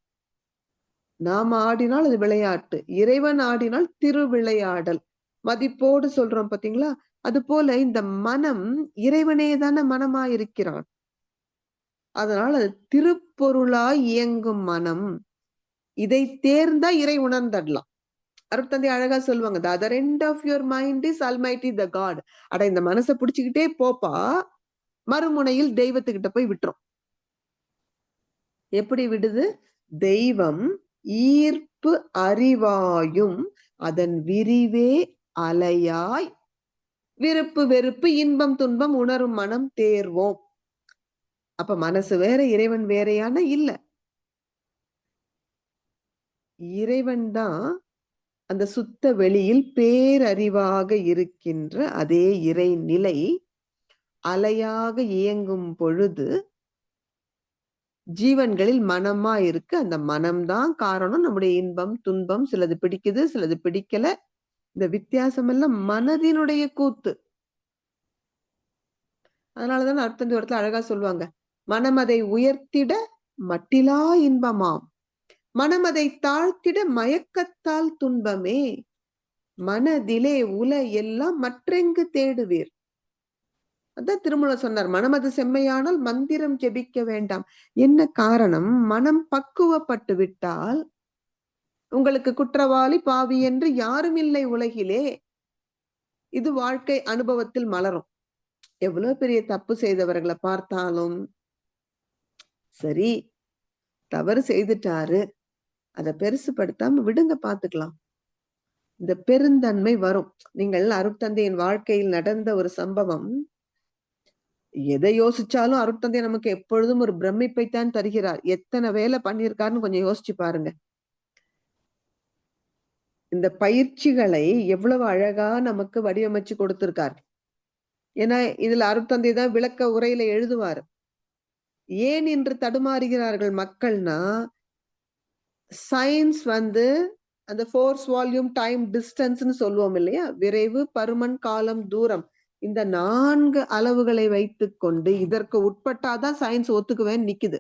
நாம் ஆடினால் அது விளையாட்டு, இறைவன் ஆடினால் திருவிளையாடல். மதிப்போடு சொல்றோம் பாத்தீங்களா? அது போல இந்த மனம் இறைவனே தானே மனமாயிருக்கிறான். அதனால அது திருப்பொருளாய் இயங்கும் மனம். இதை தேர்ந்தா இறை உணர்ந்தடலாம். அருட்தந்தை அழகா சொல்லுவாங்க, the other end of your mind is almighty the God. அட இந்த மனசை பிடிச்சுக்கிட்டே போப்பா, மறுமுனையில் தெய்வத்துக்கிட்ட போய் விட்டுரும். எப்படி விடுது? தெய்வம் ஈர்ப்பு அறிவாயும் அதன் விரிவே அலையாய் விருப்பு வெறுப்பு இன்பம் துன்பம் உணரும் மனம் தேர்வோம். அப்ப மனசு வேற இறைவன் வேறையான இல்ல. இறைவன் தான் அந்த சுத்த வெளியில் பேரறிவாக இருக்கின்ற அதே இறைநிலை அலையாக இயங்கும் பொழுது ஜீவன்களில் மனமா இருக்கு. அந்த மனம்தான் காரணம். நம்முடைய இன்பம் துன்பம், சிலது பிடிக்குது சிலது பிடிக்கல. இந்த வித்தியாசம் எல்லாம் மனதினுடைய கூத்து. அதனாலதான் அருட்தந்தை இடத்துல அழகா சொல்லுவாங்க, மனம் அதை உயர்த்திட மட்டிலா இன்பமாம், மனம் அதை தாழ்த்திட மயக்கத்தால் துன்பமே, மனதிலே உல எல்லாம் மற்றெங்கு தேடுவீர். அதான் திருமூலர் சொன்னார், மனமது செம்மையானால் மந்திரம் ஜெபிக்க வேண்டாம். என்ன காரணம்? மனம் பக்குவப்பட்டு விட்டால் உங்களுக்கு குற்றவாளி பாவி என்று யாரும் இல்லை உலகிலே. இது வாழ்க்கை அனுபவத்தில் மலரும். எவ்வளவு பெரிய தப்பு செய்தவர்களை பார்த்தாலும் சரி, தவறு செய்துட்டாரு, அதை பெருசுபடுத்தாம விடுங்க, பாத்துக்கலாம். இந்த பெருந்தன்மை வரும். நீங்கள் அருட்தந்தையின் வாழ்க்கையில் நடந்த ஒரு சம்பவம், எதை யோசிச்சாலும் அருட்தந்தை நமக்கு எப்பொழுதும் ஒரு பிரமிப்பைத்தான் தருகிறார். எத்தனை வேலை பண்ணியிருக்காருன்னு கொஞ்சம் யோசிச்சு பாருங்க. இந்த பயிற்சிகளை எவ்வளவு அழகா நமக்கு வடிவமைச்சு கொடுத்திருக்கார். ஏன்னா இதுல அருட்தந்தை தான் விளக்க உரையில எழுதுவார். ஏன் இன்று தடுமாறுகிறார்கள் மக்கள்னா, சயின்ஸ் அந்த ஃபோர்ஸ் வால்யூம் டைம் டிஸ்டன்ஸ்னு சொல்லுவோம் இல்லையா, விரைவு பருமன் காலம் தூரம், இந்த 4 அளவுகளை வைத்துக் கொண்டு இதற்கு உட்பட்டாதான் சயின்ஸ் ஒத்துக்குவேன்னு நிக்குது.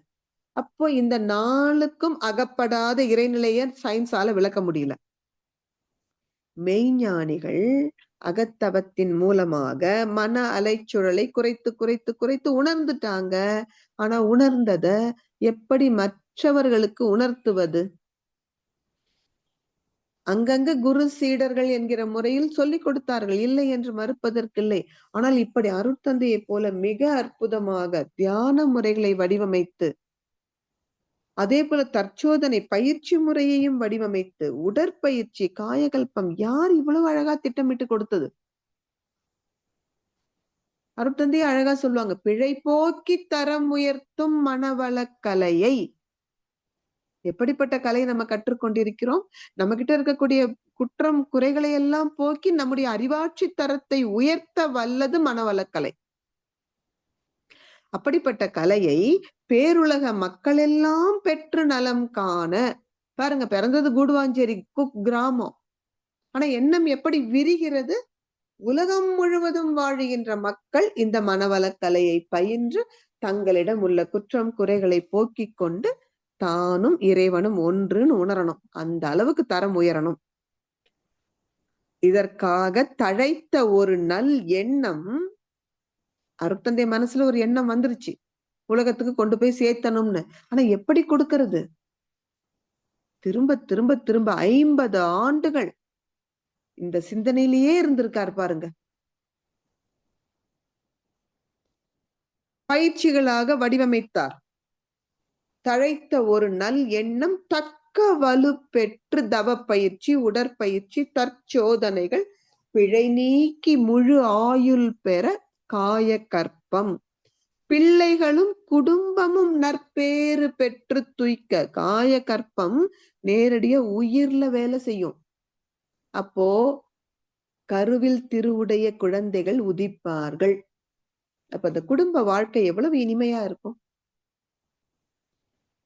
அப்போ இந்த 4க்கும் அகப்படாத இறைநிலைய சயின்ஸால விளக்க முடியல. மெய்ஞானிகள் அகத்தவத்தின் மூலமாக மன அலைச்சுழலை குறைத்து குறைத்து குறைத்து உணர்ந்துட்டாங்க. ஆனா உணர்ந்தத எப்படி மற்றவர்களுக்கு உணர்த்துவது? அங்கங்க குரு சீடர்கள் என்கிற முறையில் சொல்லிக் கொடுத்தார்கள், இல்லை என்று மறுப்பதற்கில்லை. ஆனால் இப்படி அருட்தந்தையை போல மிக அற்புதமாக தியான முறைகளை வடிவமைத்து, அதே போல தற்சோதனை பயிற்சி முறையையும் வடிவமைத்து, உடற்பயிற்சி காயகல்பம் யார் இவ்வளவு அழகா திட்டமிட்டு கொடுத்தது? அருட்தந்தை அழகா சொல்லுவாங்க, பிழை போக்கி தரம் உயர்த்தும் மனவளக்கலையை. எப்படிப்பட்ட கலையை நம்ம கற்றுக்கொண்டிருக்கிறோம்? நம்ம கிட்ட இருக்கக்கூடிய குற்றம் குறைகளை எல்லாம் போக்கி நம்முடைய அறிவாட்சி தரத்தை உயர்த்த வல்லது மனவளக்கலை. அப்படிப்பட்ட கலையை பேருலக மக்கள் எல்லாம் பெற்று நலம் காண, பாருங்க, பிறந்தது கூடுவாஞ்சேரி குக் கிராமம். ஆனா எண்ணம் எப்படி விரிகிறது? உலகம் முழுவதும் வாழுகின்ற மக்கள் இந்த மனவளக்கலையை பயின்று தங்களிடம் உள்ள குற்றம் குறைகளை போக்கிக் கொண்டு தானும் இறைவனும் ஒன்றுன்னு உணரணும். அந்த அளவுக்கு தரம் உயரணும். இதற்காக தழைத்த ஒரு நல் எண்ணம் அருட்தந்தை மனசுல ஒரு எண்ணம் வந்துருச்சு, உலகத்துக்கு கொண்டு போய் சேர்த்தணும்னு. ஆனா எப்படி கொடுக்கறது? திரும்ப திரும்ப திரும்ப 50 ஆண்டுகள் இந்த சிந்தனையிலேயே இருந்திருக்காரு பாருங்க. பயிற்சிகளாக வடிவமைத்தார். தழைத்த ஒரு நல் எண்ணம் தக்க வலு பெற்று தவ பயிற்சி உடற்பயிற்சி தற்சோதனைகள் பிழை நீக்கி முழு ஆயுள் பெற காய கற்பம், பிள்ளைகளும் குடும்பமும் நற்பேறு பெற்று துய்க்க. காய கற்பம் நேரடியா உயிர்ல வேலை செய்யும். அப்போ கருவில் திருவுடைய குழந்தைகள் உதிப்பார்கள். அப்ப அந்த குடும்ப வாழ்க்கை எவ்வளவு இனிமையா இருக்கும்.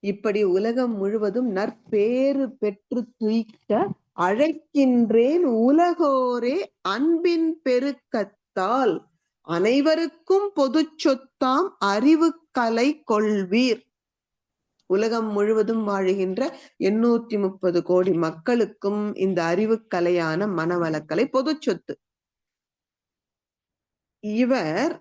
இப்படி உலகம் முழுவதும் நற்பேறு பெற்று துய்க்க அழைக்கின்றேன் உலகோரே அன்பின் பெருக்கத்தால். அனைவருக்கும் பொது சொத்தாம் அறிவு கலை கொள்வீர். உலகம் முழுவதும் வாழுகின்ற 830 கோடி மக்களுக்கும் இந்த அறிவு கலையான மனவளக்கலை பொது சொத்து. இவர்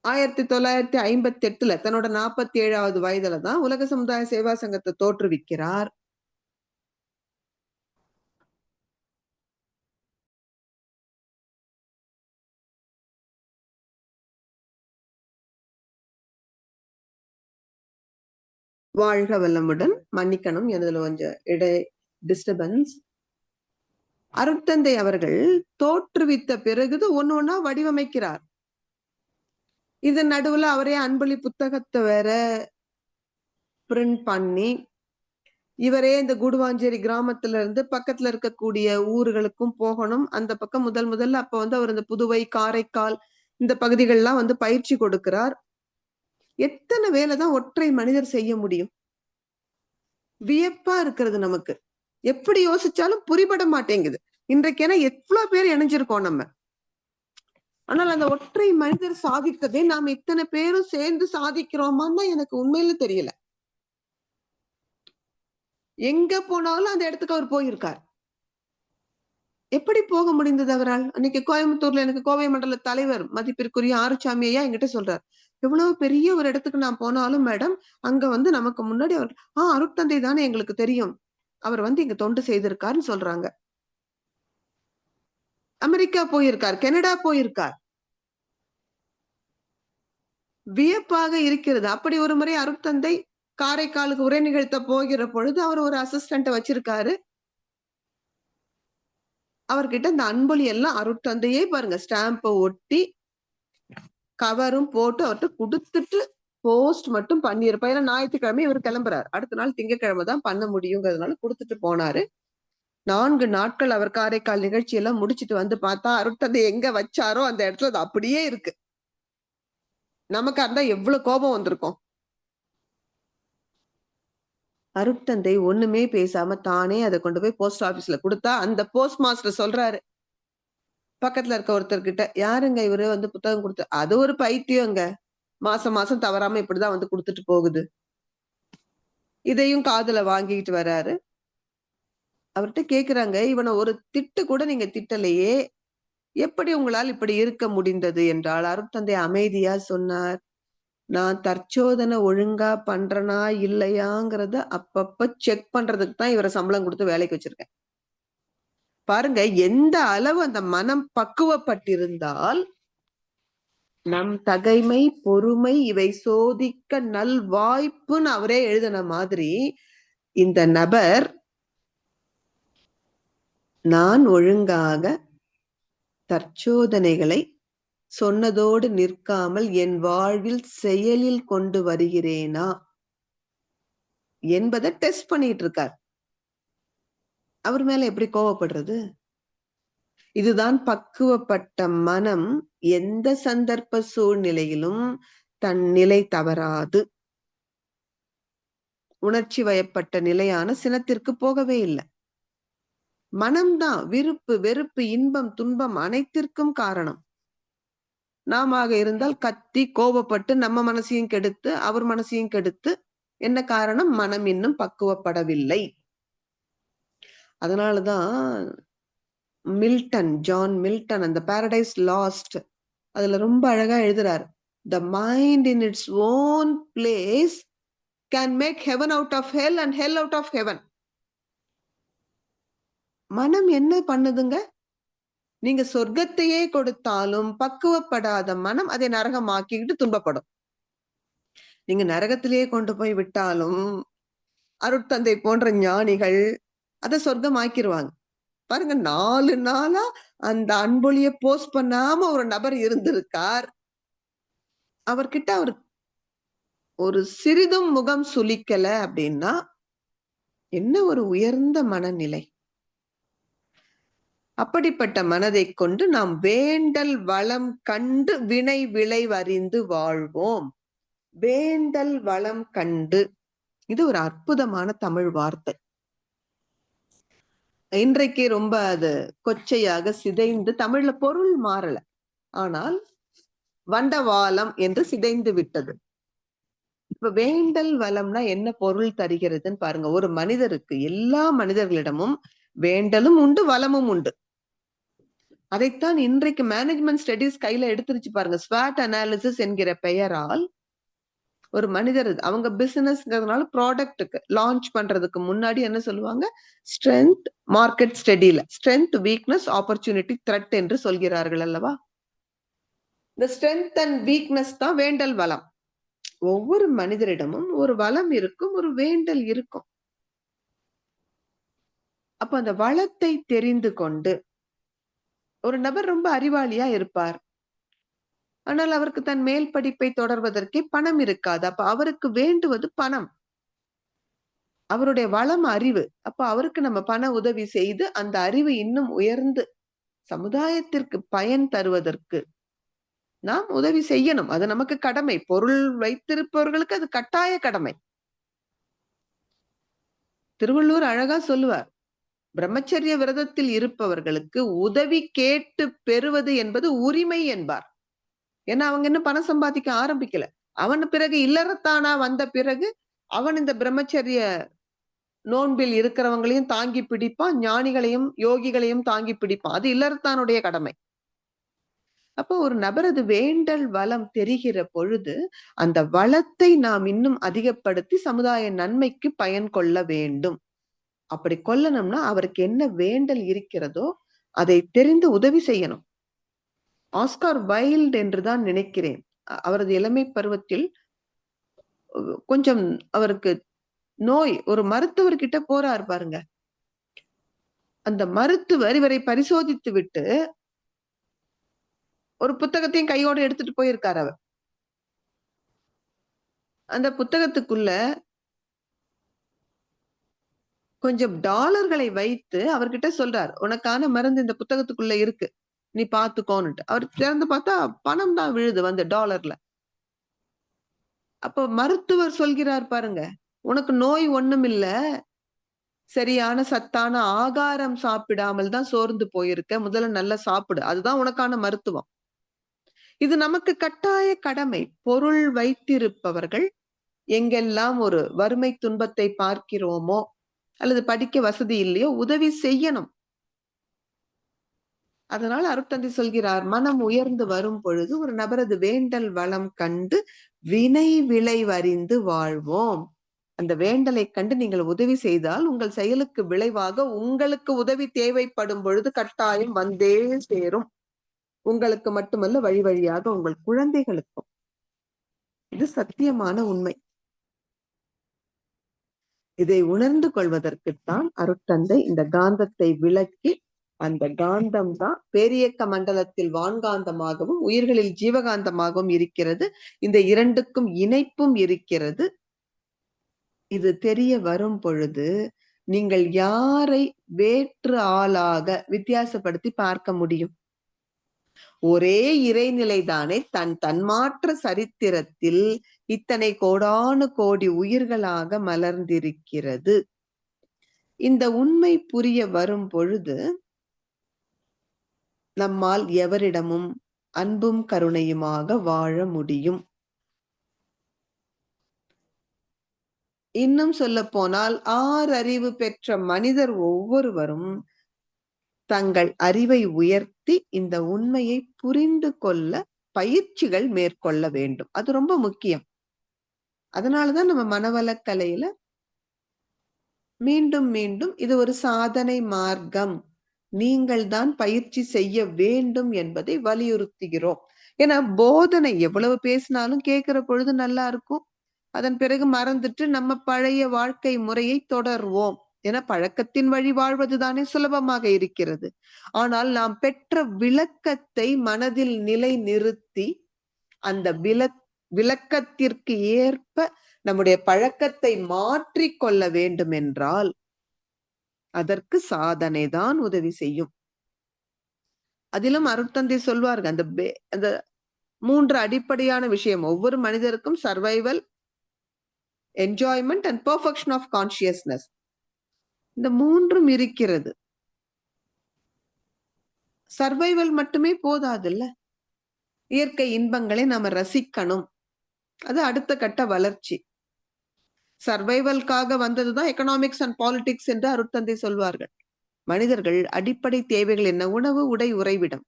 1958 தன்னோட 47வது வயதுல தான் உலக சமுதாய சேவா சங்கத்தை தோற்றுவிக்கிறார். வாழ்க வளமுடன். மன்னிக்கணும், எனதுல கொஞ்சம் டிஸ்டர்பன்ஸ். அருட்தந்தை அவர்கள் தோற்றுவித்த பிறகு ஒண்ணு ஒண்ணா வடிவமைக்கிறார். இதன் நடுவுல அவரே அன்பொழி புத்தகத்தை வேற பிரிண்ட் பண்ணி இவரே இந்த கூடுவாஞ்சேரி கிராமத்துல இருந்து பக்கத்துல இருக்கக்கூடிய ஊர்களுக்கும் போகணும். அந்த பக்கம் முதல்ல அப்ப அவர் இந்த புதுவை, காரைக்கால் இந்த பகுதிகள்லாம் பயிற்சி கொடுக்கிறார். எத்தனை வேலைதான் ஒற்றை மனிதர் செய்ய முடியும்? வியப்பா இருக்கிறது நமக்கு. எப்படி யோசிச்சாலும் புரிபட மாட்டேங்குது. இன்றைக்கென எவ்வளவு பேர் இணைஞ்சிருக்கோம் நம்ம. ஆனால் அந்த ஒற்றை மனிதர் சாதித்ததை நாம் இத்தனை பேரும் சேர்ந்து சாதிக்கிறோமான்னு தான் எனக்கு உண்மையில தெரியல. எங்க போனாலும் அந்த இடத்துக்கு அவர் போயிருக்கார். எப்படி போக முடிந்தது அவரால்? அன்னைக்கு கோயம்புத்தூர்ல எனக்கு கோவை மண்டல தலைவர் மதிப்பிற்குரிய ஆறுசாமி ஐயா என்கிட்ட சொல்றார், எவ்வளவு பெரிய ஒரு இடத்துக்கு நான் போனாலும் மேடம், அங்க நமக்கு முன்னாடி அவர் அருட்தந்தை தானே எங்களுக்கு தெரியும், அவர் இங்க தொண்டு செய்திருக்காருன்னு சொல்றாங்க. அமெரிக்கா போயிருக்கார், கனடா போயிருக்கார். வியப்பாக இருக்கிறது. அப்படி ஒரு முறை அருட்தந்தை காரைக்காலுக்கு உரை நிகழ்த்த போகிற பொழுது அவர் ஒரு அசிஸ்டன்ட வச்சிருக்காரு. அவர்கிட்ட இந்த அன்பொலி எல்லாம் அருட்தந்தையே பாருங்க ஸ்டாம்ப ஒட்டி கவரும் போட்டு அவர்கிட்ட கொடுத்துட்டு போஸ்ட் மட்டும் பண்ணியிருப்பா. ஏன்னா ஞாயிற்றுக்கிழமை இவர் கிளம்புறாரு, அடுத்த நாள் திங்கட்கிழமை தான் பண்ண முடியுங்கிறதுனால கொடுத்துட்டு போனாரு. 4 நாட்கள் அவர் காரைக்கால் நிகழ்ச்சி எல்லாம் முடிச்சுட்டு பார்த்தா அருட்தந்தை எங்க வச்சாரோ அந்த இடத்துல அது அப்படியே இருக்கு. நமக்கு அந்த எவ்வளவு கோபம் வந்திருக்கும். அருட்தந்தை ஒண்ணுமே பேசாம தானே அதை கொண்டு போய் போஸ்ட் ஆபீஸ்ல கொடுத்தா அந்த போஸ்ட் மாஸ்டர் சொல்றாரு பக்கத்துல இருக்க ஒருத்தர்கிட்ட, யாருங்க இவரு புத்தகம் கொடுத்து? அது ஒரு பைத்தியங்க, மாசம் மாசம் தவறாம இப்படிதான் கொடுத்துட்டு போகுது. இதையும் காதுல வாங்கிட்டு வராரு. அவர்கிட்ட கேக்குறாங்க, இவனை ஒரு திட்டு கூட நீங்க திட்டலையே, எப்படி உங்களால் இப்படி இருக்க முடிந்தது என்றால் அருட்தந்தை அமைதியா சொன்னார், நான் தற்சோதனை ஒழுங்கா பண்றனா இல்லையாங்கிறத அப்பப்ப செக் பண்றதுக்கு தான் இவரை சம்பளம் கொடுத்து வேலைக்கு வச்சிருக்கேன். பாருங்க எந்த அளவு அந்த மனம் பக்குவப்பட்டிருந்தால் நம் தகைமை, பொறுமை இவை சோதிக்க நல் வாய்ப்புன்னு அவரே எழுதின மாதிரி இந்த நபர் நான் ஒழுங்காக தற்சோதனைகளை சொன்னதோடு நிற்காமல் என் வாழ்வில் செயலில் கொண்டு வருகிறேனா என்பதை டெஸ்ட் பண்ணிட்டு இருக்கார். அவர் மேல எப்படி கோவப்படுறது? இதுதான் பக்குவப்பட்ட மனம். எந்த சந்தர்ப்ப சூழ்நிலையிலும் தன் நிலை தவறாது. உணர்ச்சி வயப்பட்ட நிலையான சினத்திற்கு போகவே இல்லை. மனம்தான் விருப்பு, வெறுப்பு, இன்பம், துன்பம் அனைத்திற்கும் காரணம். நாம இருந்தால் கத்தி கோபப்பட்டு நம்ம மனசையும் கெடுத்து அவர் மனசையும் கெடுத்து, என்ன காரணம்? மனம் இன்னும் பக்குவப்படவில்லை. அதனாலதான் ஜான் மில்டன் அந்த பாரடைஸ் லாஸ்ட் அதுல ரொம்ப அழகா எழுதுறாரு, the mind in its own place can make heaven out of hell and hell out of heaven. மனம் என்ன பண்ணுதுங்க? நீங்க சொர்க்கத்தையே கொடுத்தாலும் பக்குவப்படாத மனம் அதை நரகமாக்கிக்கிட்டு துன்பப்படும். நீங்க நரகத்திலேயே கொண்டு போய் விட்டாலும் அருட்தந்தை போன்ற ஞானிகள் அதை சொர்க்கம் ஆக்கிடுவாங்க. பாருங்க 4 நாளா அந்த அன்பொலிய போஸ்ட் பண்ணாம ஒரு நபர் இருந்திருக்கார். அவர்கிட்ட அவர் ஒரு சிறிதும் முகம் சுளிக்கல அப்படின்னா என்ன ஒரு உயர்ந்த மனநிலை. அப்படிப்பட்ட மனதை கொண்டு நாம் வேண்டல் வளம் கண்டு வினை விளைவறிந்து வாழ்வோம். வேண்டல் வளம் கண்டு, இது ஒரு அற்புதமான தமிழ் வார்த்தை. இன்றைக்கு ரொம்ப அது கொச்சையாக சிதைந்து தமிழ்ல பொருள் மாறல. ஆனால் வண்டவாளம் என்று சிதைந்து விட்டது. இப்ப வேண்டல் வளம்னா என்ன பொருள் தருகிறதுன்னு பாருங்க. ஒரு மனிதருக்கு, எல்லா மனிதர்களிடமும் வேண்டலும் உண்டு, வளமும் உண்டு. அதைத்தான் இன்றைக்கு மேனேஜ்மெண்ட் ஸ்டடீஸ் கையில எடுத்துருச்சு பாருங்க. ஸ்வாட் அனாலிசிஸ் என்கிற பெயரால் ஒரு மனிதர் அவங்க பிசினஸ்ங்கிறதுனால ப்ராடக்ட்டுக்கு லான்ச் பண்றதுக்கு முன்னாடி என்ன சொல்லுவாங்க, ஸ்ட்ரென்த் மார்க்கெட் ஸ்டடியில ஸ்ட்ரென்த், வீக்னஸ், ஆப்பர்ச்சுனிட்டி, த்ரெட் என்று சொல்கிறார்கள் அல்லவா. இந்த ஸ்ட்ரென்த் அண்ட் வீக்னஸ் தான் வேண்டல் வளம். ஒவ்வொரு மனிதரிடமும் ஒரு வளம் இருக்கும், ஒரு வேண்டல் இருக்கும். அப்ப அந்த வளத்தை தெரிந்து கொண்டு ஒரு நபர் ரொம்ப அறிவாளியா இருப்பார், ஆனால் அவருக்கு தன் மேல் படிப்பை தொடர்வதற்கே பணம் இருக்காது. அப்ப அவருக்கு வேண்டுவது பணம். அவருடைய வளம் அறிவு. அப்ப அவருக்கு நம்ம பண உதவி செய்து அந்த அறிவு இன்னும் உயர்ந்து சமுதாயத்திற்கு பயன் தருவதற்கு நாம் உதவி செய்யணும். அது நமக்கு கடமை. பொருள் வைத்திருப்பவர்களுக்கு அது கட்டாய கடமை. திருவள்ளுவர் அழகா சொல்லுவார், பிரம்மச்சரிய விரதத்தில் இருப்பவர்களுக்கு உதவி கேட்டு பெறுவது என்பது உரிமை என்பார். ஏன்னா அவங்க இன்னும் பணம் சம்பாதிக்க ஆரம்பிக்கல. அவன் பிறகு இல்லறத்தானா வந்த பிறகு அவன் இந்த பிரம்மச்சரிய நோன்பில் இருக்கிறவங்களையும் தாங்கி பிடிப்பான், ஞானிகளையும் யோகிகளையும் தாங்கி பிடிப்பான். அது இல்லறத்தானுடைய கடமை. அப்போ ஒரு நபரது வேண்டல் வளம் தெரிகிற பொழுது அந்த வளத்தை நாம் இன்னும் அதிகப்படுத்தி சமுதாய நன்மைக்கு பயன் கொள்ள வேண்டும். அப்படி கொள்ளணும்னா அவருக்கு என்ன வேண்டல் இருக்கிறதோ அதை தெரிந்து உதவி செய்யணும். ஆஸ்கார் வைல்ட் என்றுதான் நினைக்கிறேன், அவரது இளமை பருவத்தில் கொஞ்சம் அவருக்கு நோய், ஒரு மருத்துவர்கிட்ட போறார் பாருங்க. அந்த மருத்துவர் இவரை பரிசோதித்து விட்டு ஒரு புத்தகத்தையும் கையோட எடுத்துட்டு போயிருக்காரு. அவர் அந்த புத்தகத்துக்குள்ள கொஞ்சம் டாலர்களை வைத்து அவர்கிட்ட சொல்றார், உனக்கான மருந்து இந்த புத்தகத்துக்குள்ள இருக்கு, நீ பாத்துக்கோன்னுட்டு. அவர் திறந்து பார்த்தா பணம் தான் விழுது வந்து டாலர்ல. அப்போ மருத்துவர் சொல்கிறார் பாருங்க, உனக்கு நோய் ஒண்ணும் இல்ல, சரியான சத்தான ஆகாரம் சாப்பிடாமல் தான் சோர்ந்து போயிருக்க, முதல்ல நல்லா சாப்பிடு, அதுதான் உனக்கான மருத்துவம். இது நமக்கு கட்டாய கடமை. பொருள் வைத்திருப்பவர்கள் எங்கெல்லாம் ஒரு வறுமை துன்பத்தை பார்க்கிறோமோ அல்லது படிக்க வசதி இல்லையோ உதவி செய்யணும். அதனால் அருட்தந்தை சொல்கிறார், மனம் உயர்ந்து வரும் பொழுது ஒரு நபரது வேண்டல் வளம் கண்டு வினை விளைவறிந்து வாழ்வோம். அந்த வேண்டலை கண்டு நீங்கள் உதவி செய்தால் உங்கள் செயலுக்கு விளைவாக உங்களுக்கு உதவி தேவைப்படும் பொழுது கட்டாயம் வந்தே சேரும். உங்களுக்கு மட்டுமல்ல, வழி வழியாக உங்கள் குழந்தைகளுக்கும். இது சத்தியமான உண்மை. இதை உணர்ந்து கொள்வதற்குத்தான் அருட்தந்தை இந்த காந்தத்தை விளக்கி, அந்த காந்தம் தான் பேரியக்க மண்டலத்தில் வான்காந்தமாகவும் உயிர்களில் ஜீவகாந்தமாகவும் இருக்கிறது. இந்த இரண்டுக்கும் இணைப்பும் இருக்கிறது. இது தெரிய வரும் பொழுது நீங்கள் யாரை வேற்று ஆளாக வித்தியாசப்படுத்தி பார்க்க முடியும்? ஒரே இறைநிலைதானே தன் தன்மாற்ற சரித்திரத்தில் இத்தனை கோடானு கோடி உயிர்களாக மலர்ந்திருக்கிறது. இந்த உண்மை புரிய வரும் பொழுது நம்மால் எவரிடமும் அன்பும் கருணையுமாக வாழ முடியும். இன்னும் சொல்ல போனால் 6 அறிவு பெற்ற மனிதர் ஒவ்வொருவரும் தங்கள் அறிவை உயர்த்தி இந்த உண்மையை புரிந்து கொள்ள பயிற்சிகள் மேற்கொள்ள வேண்டும். அது ரொம்ப முக்கியம். அதனாலதான் நம்ம மனவளக்கலையில மீண்டும் மீண்டும் இது ஒரு சாதனை மார்க்கம், நீங்கள் தான் பயிற்சி செய்ய வேண்டும் என்பதை வலியுறுத்துகிறோம். ஏன்னா போதனை எவ்வளவு பேசினாலும் கேட்கிற பொழுது நல்லா இருக்கும், அதன் பிறகு மறந்துட்டு நம்ம பழைய வாழ்க்கை முறையை தொடர்வோம். என பழக்கத்தின் வழி வாழ்வதுதானே சுலபமாக இருக்கிறது. ஆனால் நாம் பெற்ற விளக்கத்தை மனதில் நிலை நிறுத்தி அந்த விளக்கத்திற்கு ஏற்ப நம்முடைய பழக்கத்தை மாற்றிக் கொள்ள வேண்டும் என்றால் அதற்கு சாதனை தான் உதவி செய்யும். அதிலும் அருட்தந்தை சொல்வார்கள், அந்த 3 அடிப்படையான விஷயம் ஒவ்வொரு மனிதருக்கும்: survival, enjoyment and perfection of consciousness. இந்த 3ம் இருக்கிறது. சர்வைவல் மட்டுமே போதாது இல்ல, இயற்கை இன்பங்களை நாம ரசிக்கணும். அது அடுத்த கட்ட வளர்ச்சி. சர்வைவல்காக வந்ததுதான் எக்கனாமிக்ஸ் அண்ட் பாலிடிக்ஸ் என்று அருட்தந்தை சொல்வார்கள். மனிதர்கள் அடிப்படை தேவைகள் என்ன? உணவு, உடை, உறைவிடம்.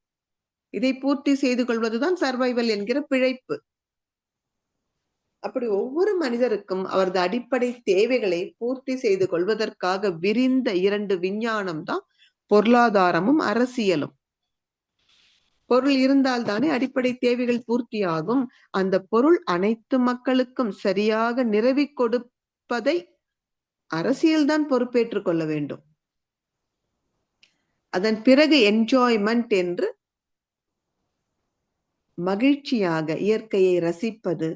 இதை பூர்த்தி செய்து கொள்வதுதான் சர்வைவல் என்கிற பிழைப்பு. அப்படி ஒவ்வொரு மனிதருக்கும் அவரது அடிப்படை தேவைகளை பூர்த்தி செய்து கொள்வதற்காக விரிந்த 2 விஞ்ஞானம் தான் பொருளாதாரமும் அரசியலும். பொருள் இருந்தால் தானே அடிப்படை தேவைகள் பூர்த்தியாகும். அந்த பொருள் அனைத்து மக்களுக்கும் சரியாக நிரவி கொடுப்பதை அரசியல்தான் பொறுப்பேற்றுக் கொள்ள வேண்டும். அதன் பிறகு என்ஜாய்மெண்ட் என்று மகிழ்ச்சியாக இயற்கையை ரசிப்பது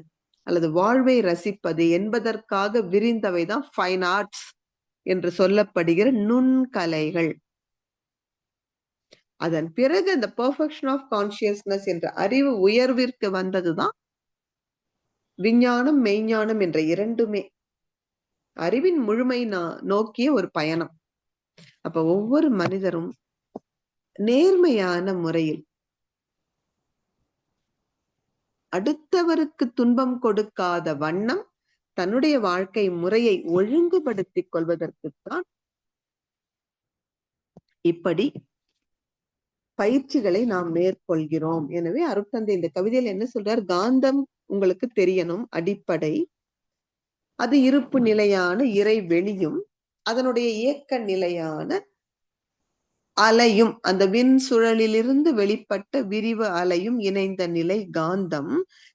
அல்லது வாழ்வை ரசிப்பது என்பதற்காக விரிந்தவைதான் ஃபைன் ஆர்ட்ஸ் என்று சொல்லப்படுகிற நுண்கலைகள். அதன் பிறகு அந்த பெர்ஃபெக்ஷன் ஆஃப் கான்சியஸ்னஸ் என்ற அறிவு உயர்விற்கு வந்ததுதான் விஞ்ஞானம், மெய்ஞானம் என்ற இரண்டுமே அறிவின் முழுமை நோக்கிய ஒரு பயணம். அப்ப ஒவ்வொரு மனிதரும் நேர்மையான முறையில் அடுத்தவருக்கு துன்பம் கொடுக்காத வண்ணம் தன்னுடைய வாழ்க்கை முறையை ஒழுங்குபடுத்திக் கொள்வதற்குத்தான் இப்படி பயிற்சிகளை நாம் மேற்கொள்கிறோம். எனவே அருட்தந்தை இந்த கவிதையில் என்ன சொல்றார்? காந்தம் உங்களுக்கு தெரியணும், அடிப்படை. அது இருப்பு நிலையான இறை வெளியும், அதனுடைய இயக்க நிலையான அலையும், அந்த விண் சுழலிலிருந்து வெளிப்பட்ட விரிவு அலையும் இணைந்த நிலை காந்தம்.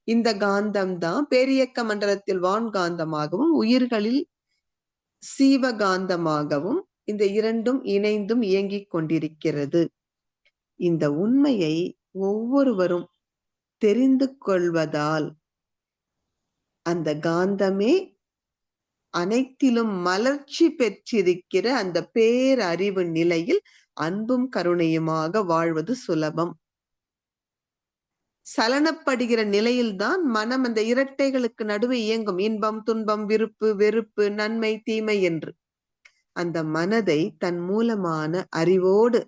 இந்த காந்தம் தான் பேரியக்க மண்டலத்தில் வான்காந்தமாகவும் உயிர்களில் சீவகாந்தமாகவும் இந்த இரண்டும் இணைந்தும் இயங்கிக் கொண்டிருக்கிறது. இந்த உண்மையை ஒவ்வொருவரும் தெரிந்து கொள்வதால் அந்த காந்தமே அனைத்திலும் மலர்ச்சி பெற்றிருக்கிற அந்த பேரறிவு நிலையில் அன்பும் கருணையுமாக வாழ்வது சுலபம். சலனப்படுகிற நிலையில்தான் மனம் அந்த இரட்டைகளுக்கு நடுவே இயங்கும். இன்பம், துன்பம், விருப்பு, வெறுப்பு, நன்மை, தீமை என்று. அந்த மனதை தன் மூலமான அறிவோடு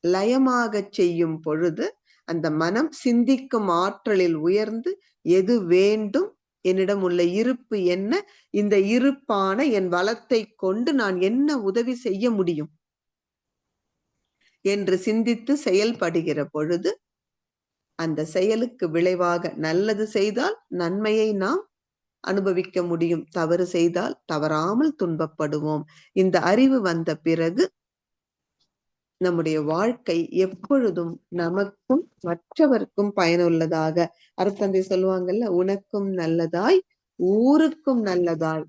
லயமாக செய்யும் பொழுது அந்த மனம் சிந்திக்கும் ஆற்றலில் உயர்ந்து எது வேண்டும், என்னிடம் உள்ள இருப்பு என்ன, இந்த இருப்பான என் வளத்தை கொண்டு நான் என்ன உதவி செய்ய முடியும் என்று சிந்தித்து செயல்படுகிற பொழுது அந்த செயலுக்கு விளைவாக நல்லது செய்தால் நன்மையை நாம் அனுபவிக்க முடியும், தவறு செய்தால் தவறாமல் துன்பப்படுவோம். இந்த அறிவு வந்த பிறகு நம்முடைய வாழ்க்கை எப்பொழுதும் நமக்கும் மற்றவர்க்கும் பயனுள்ளதாக, அருட்தந்தை சொல்லுவாங்கல்ல, உனக்கும் நல்லதாய் ஊருக்கும் நல்லதாய்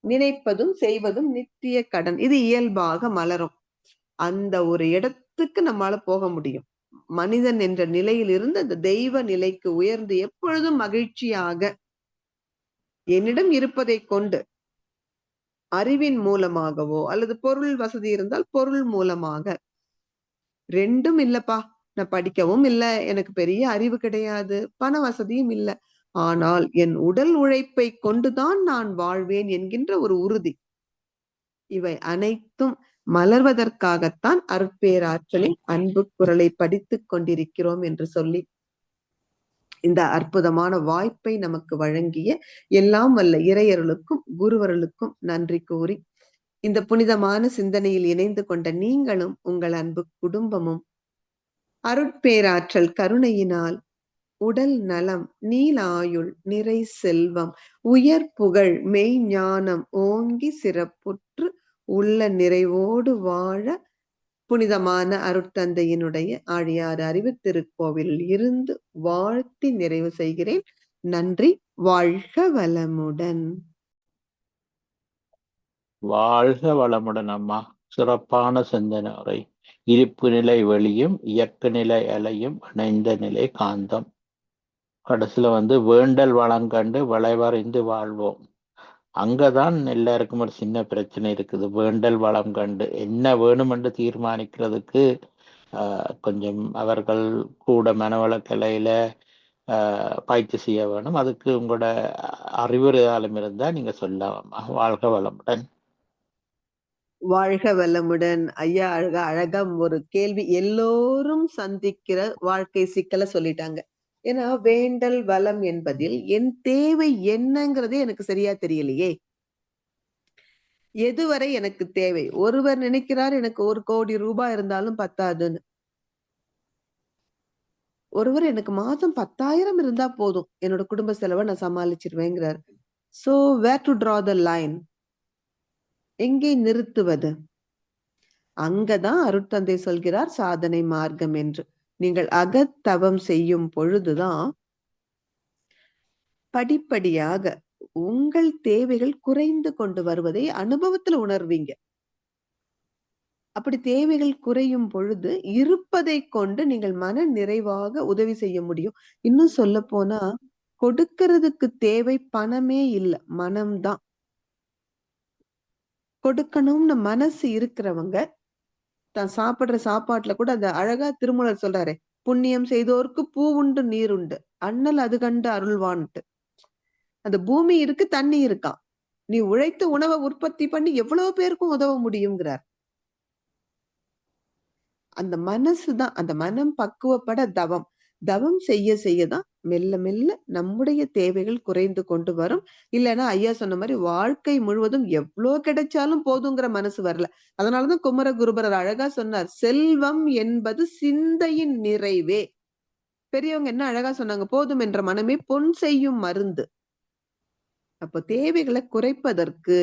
நினைப்பதும் செய்வதும் நித்திய கடன். இது இயல்பாக மலரும். அந்த ஒரு இடத்துக்கு நம்மால போக முடியும். மனிதன் என்ற நிலையில் இருந்து அந்த தெய்வ நிலைக்கு உயர்ந்து எப்பொழுதும் மகிழ்ச்சியாக என்னிடம் இருப்பதை கொண்டு அறிவின் மூலமாகவோ அல்லது பொருள் வசதி இருந்தால் பொருள் மூலமாக, ரெண்டும் இல்லப்பா, நான் படிக்கவும் இல்லை, எனக்கு பெரிய அறிவு கிடையாது, பண வசதியும் இல்லை, ஆனால் என் உடல் உழைப்பை கொண்டுதான் நான் வாழ்வேன் என்கின்ற ஒரு உறுதி, இவை அனைத்தும் மலர்வதற்காகத்தான் அருட்பேராற்றலின் அன்பு குரலை படித்துக் கொண்டிருக்கிறோம் என்று சொல்லி இந்த அற்புதமான வாய்ப்பை நமக்கு வழங்கிய எல்லாம் வல்ல இறையருளுக்கும் குருவருளுக்கும் நன்றி கூறி இந்த புனிதமான சிந்தனையில் இணைந்து கொண்ட நீங்களும் உங்கள் அன்பு குடும்பமும் அருட்பேராற்றல் கருணையினால் உடல் நலம், நீலாயுள், நிறை செல்வம், உயர் புகழ், மெய் ஞானம் ஓங்கி சிறப்புற்று உள்ள நிறைவோடு வாழ புனிதமான அருட்தந்தையினுடைய ஆழியாறு அறிவு திருக்கோவிலில் இருந்து வாழ்த்தி நிறைவு செய்கிறேன். நன்றி. வாழ்க வளமுடன். வாழ்க வளமுடன் அம்மா. சிறப்பான சிந்தனை உரை. இருப்பு நிலை வெளியும் இயக்க நிலை அலையும் இணைந்த நிலை காந்தம். கடைசியில வேண்டல் வளங்கண்டு விளைவறிந்து வாழ்வோம். அங்கதான் எல்லாருக்கும் ஒரு சின்ன பிரச்சனை இருக்குது. வேண்டல் வளம் கண்டு என்ன வேணுமென்று தீர்மானிக்கிறதுக்கு கொஞ்சம் அவர்கள் கூட மனவளக்கலையில பயிற்சி செய்ய வேணும். அதுக்கு உங்களோட அறிவுரையாலும் இருந்தா நீங்க சொல்லலாம். வாழ்க வளமுடன். வாழ்க வளமுடன் ஐயா. அழகா ஒரு கேள்வி எல்லோரும் சந்திக்கிற வாழ்க்கை சிக்கலை சொல்லிட்டாங்க. ஏன்னா வேண்டல் வளம் என்பதில் என் தேவை என்னங்கிறதே எனக்கு சரியா தெரியலையே. எதுவரை எனக்கு தேவை? ஒருவர் நினைக்கிறார் எனக்கு 1 கோடி ரூபாய் இருந்தாலும் பத்தாதுன்னு. ஒருவர் எனக்கு மாதம் 10,000 இருந்தா போதும், என்னோட குடும்ப செலவை நான் சமாளிச்சிருவேங்கிறார். So where to draw the line? எங்கே நிறுத்துவது? அங்கதான் அருட்தந்தை சொல்கிறார் சாதனை மார்க்கம் என்று. நீங்கள் அகத்தவம் செய்யும் பொழுதுதான் படிப்படியாக உங்கள் தேவைகள் குறைந்து கொண்டு வருவதை அனுபவத்துல உணர்வீங்க. அப்படி தேவைகள் குறையும் பொழுது இருப்பதை கொண்டு நீங்கள் மன நிறைவாக உதவி செய்ய முடியும். இன்னும் சொல்ல போனா கொடுக்கறதுக்கு தேவை பணமே இல்ல, மனம்தான். கொடுக்கணும்னு மனசு இருக்கிறவங்க தான் சாப்பிடுற சாப்பாட்டுல கூட அந்த அழகா திருமூலர் சொல்றாரு, புண்ணியம் செய்தோருக்கு பூவுண்டு நீருண்டு அண்ணல் அது கண்டு அருள்வான்ட்டு. அந்த பூமி இருக்கு, தண்ணி இருக்கான். நீ உழைத்து உணவை உற்பத்தி பண்ணி எவ்வளவு பேருக்கும் உதவ முடியுங்கிறார். அந்த மனசுதான், அந்த மனம் பக்குவப்பட தவம் தவம் செய்ய செய்யதான் மெல்ல மெல்ல நம்முடைய தேவைகள் குறைந்து கொண்டு வரும். இல்லைன்னா ஐயா சொன்ன மாதிரி வாழ்க்கை முழுவதும் எவ்வளவு கிடைச்சாலும் போதுங்கிற மனசு வரல. அதனாலதான் குமரகுருபரர் அழகா சொன்னார், செல்வம் என்பது சிந்தையின் நிறைவே. பெரியவங்க என்ன அழகா சொன்னாங்க, போதும் என்ற மனமே பொன் செய்யும் மருந்து. அப்போ தேவைகளை குறைப்பதற்கு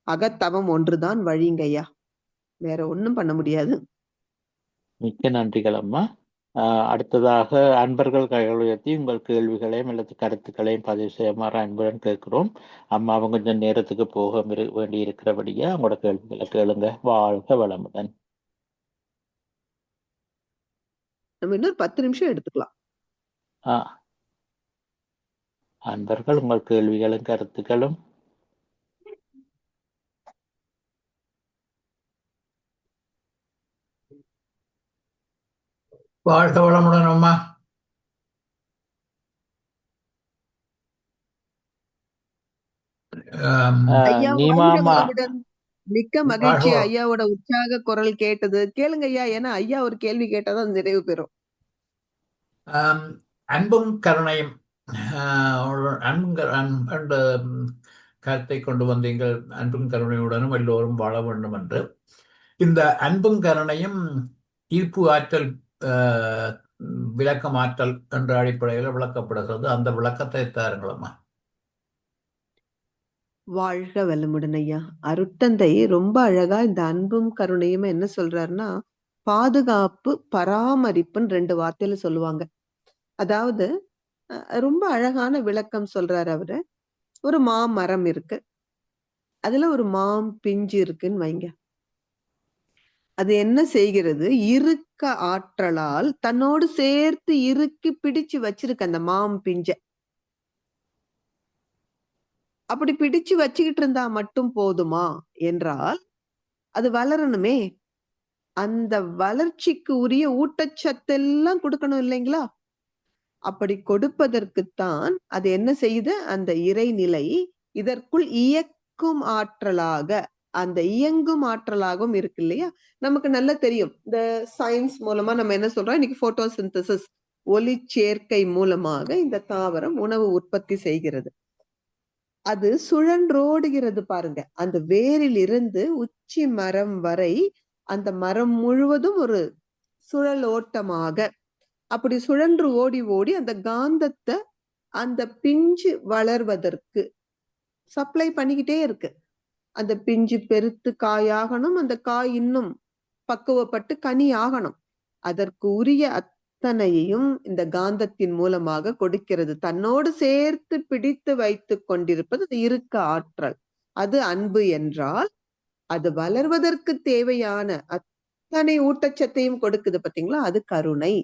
அகத்தவம் ஒன்றுதான் வழிங்கய்யா, வேற ஒண்ணும் பண்ண முடியாது. மிக்க நன்றிகள் அம்மா. அடுத்ததாக அன்பர்கள் கைகள் உயர்த்தி உங்கள் கேள்விகளையும் அல்லது கருத்துக்களையும் பதிவு செய்யுமாறு அன்புடன் கேட்கிறோம். அம்மாவும் கொஞ்சம் நேரத்துக்கு போக வேண்டி இருக்கிறபடியா உங்களோட கேள்விகளை கேளுங்க. வாழ்க வளமுடன். நம்ம இன்னொரு 10 நிமிஷம் எடுத்துக்கலாம். அன்பர்கள் உங்கள் கேள்விகளும் கருத்துக்களும். வாழ்க வளமுடன் அம்மா. மிக்க மகிழ்ச்சி ஐயாவோட உற்சாக குரல் கேட்டது. கேளுங்க ஐயா, ஏன்னா ஐயா ஒரு கேள்வி கேட்டாதான் நிறைவு பெறும். அன்பும் கருணையும் கருத்தை கொண்டு வந்தீங்கள். அன்பும் கருணையுடனும் எல்லோரும் வாழ வேண்டும் என்று. இந்த அன்பும் கருணையும் ஈர்ப்பு ஆற்றல், விளக்கமாற்றல் என்ற அடிப்படையில் விளக்கப்படுகிறது. அந்த விளக்கத்தை தாருங்களம்மா. வாழ்க வளமுடன் ஐயா. அருட்தந்தை ரொம்ப அழகா இந்த அன்பும் கருணையும் என்ன சொல்றாருன்னா, பாதுகாப்பு பராமரிப்புன்னு 2 வார்த்தையில சொல்லுவாங்க. அதாவது ரொம்ப அழகான விளக்கம் சொல்றாரு அவரு. ஒரு மாமரம் இருக்கு, அதுல ஒரு மாம் பிஞ்சு இருக்குன்னு வைங்க. அது என்ன செய்கிறது, இருக்க ஆற்றலால் தன்னோடு சேர்த்து இறுக்கி பிடிச்சு வச்சிருக்கு அந்த மாம் பிஞ்ச. அப்படி பிடிச்சு வச்சுக்கிட்டு இருந்தா மட்டும் போதுமா என்றால், அது வளரணுமே. அந்த வளர்ச்சிக்கு உரிய ஊட்டச்சத்தெல்லாம் கொடுக்கணும் இல்லைங்களா? அப்படி கொடுப்பதற்குத்தான் அது என்ன செய்யுது, அந்த இறைநிலை இதற்குள் இயக்கும் ஆற்றலாக, அந்த இயங்கும் ஆற்றலாகவும் இருக்கு இல்லையா? நமக்கு நல்லா தெரியும், இந்த சயின்ஸ் மூலமா நம்ம என்ன சொல்றோம், இன்னைக்கு போட்டோசிந்தசிஸ், ஒளி சேர்க்கை மூலமாக இந்த தாவரம் உணவு உற்பத்தி செய்கிறது. அது சுழன்றோடுகிறது பாருங்க. அந்த வேரில் இருந்து உச்சி மரம் வரை அந்த மரம் முழுவதும் ஒரு சுழல் ஓட்டமாக அப்படி சுழன்று ஓடி ஓடி அந்த காந்தத்தை அந்த பிஞ்சு வளர்வதற்கு சப்ளை பண்ணிக்கிட்டே இருக்கு. அந்த பிஞ்சு பெருத்து காயாகணும், அந்த காய் இன்னும் பக்குவப்பட்டு கனி ஆகணும். அதற்கு உரிய அத்தனையையும் இந்த காந்தத்தின் மூலமாக கொடுக்கிறது. தன்னோடு சேர்த்து பிடித்து வைத்து கொண்டிருப்பது அது இருக்க ஆற்றல். அது அன்பு என்றால், அது வளர்வதற்கு தேவையான அத்தனை ஊட்டச்சத்தையும் கொடுக்குது பாத்தீங்களா, அது கருணை.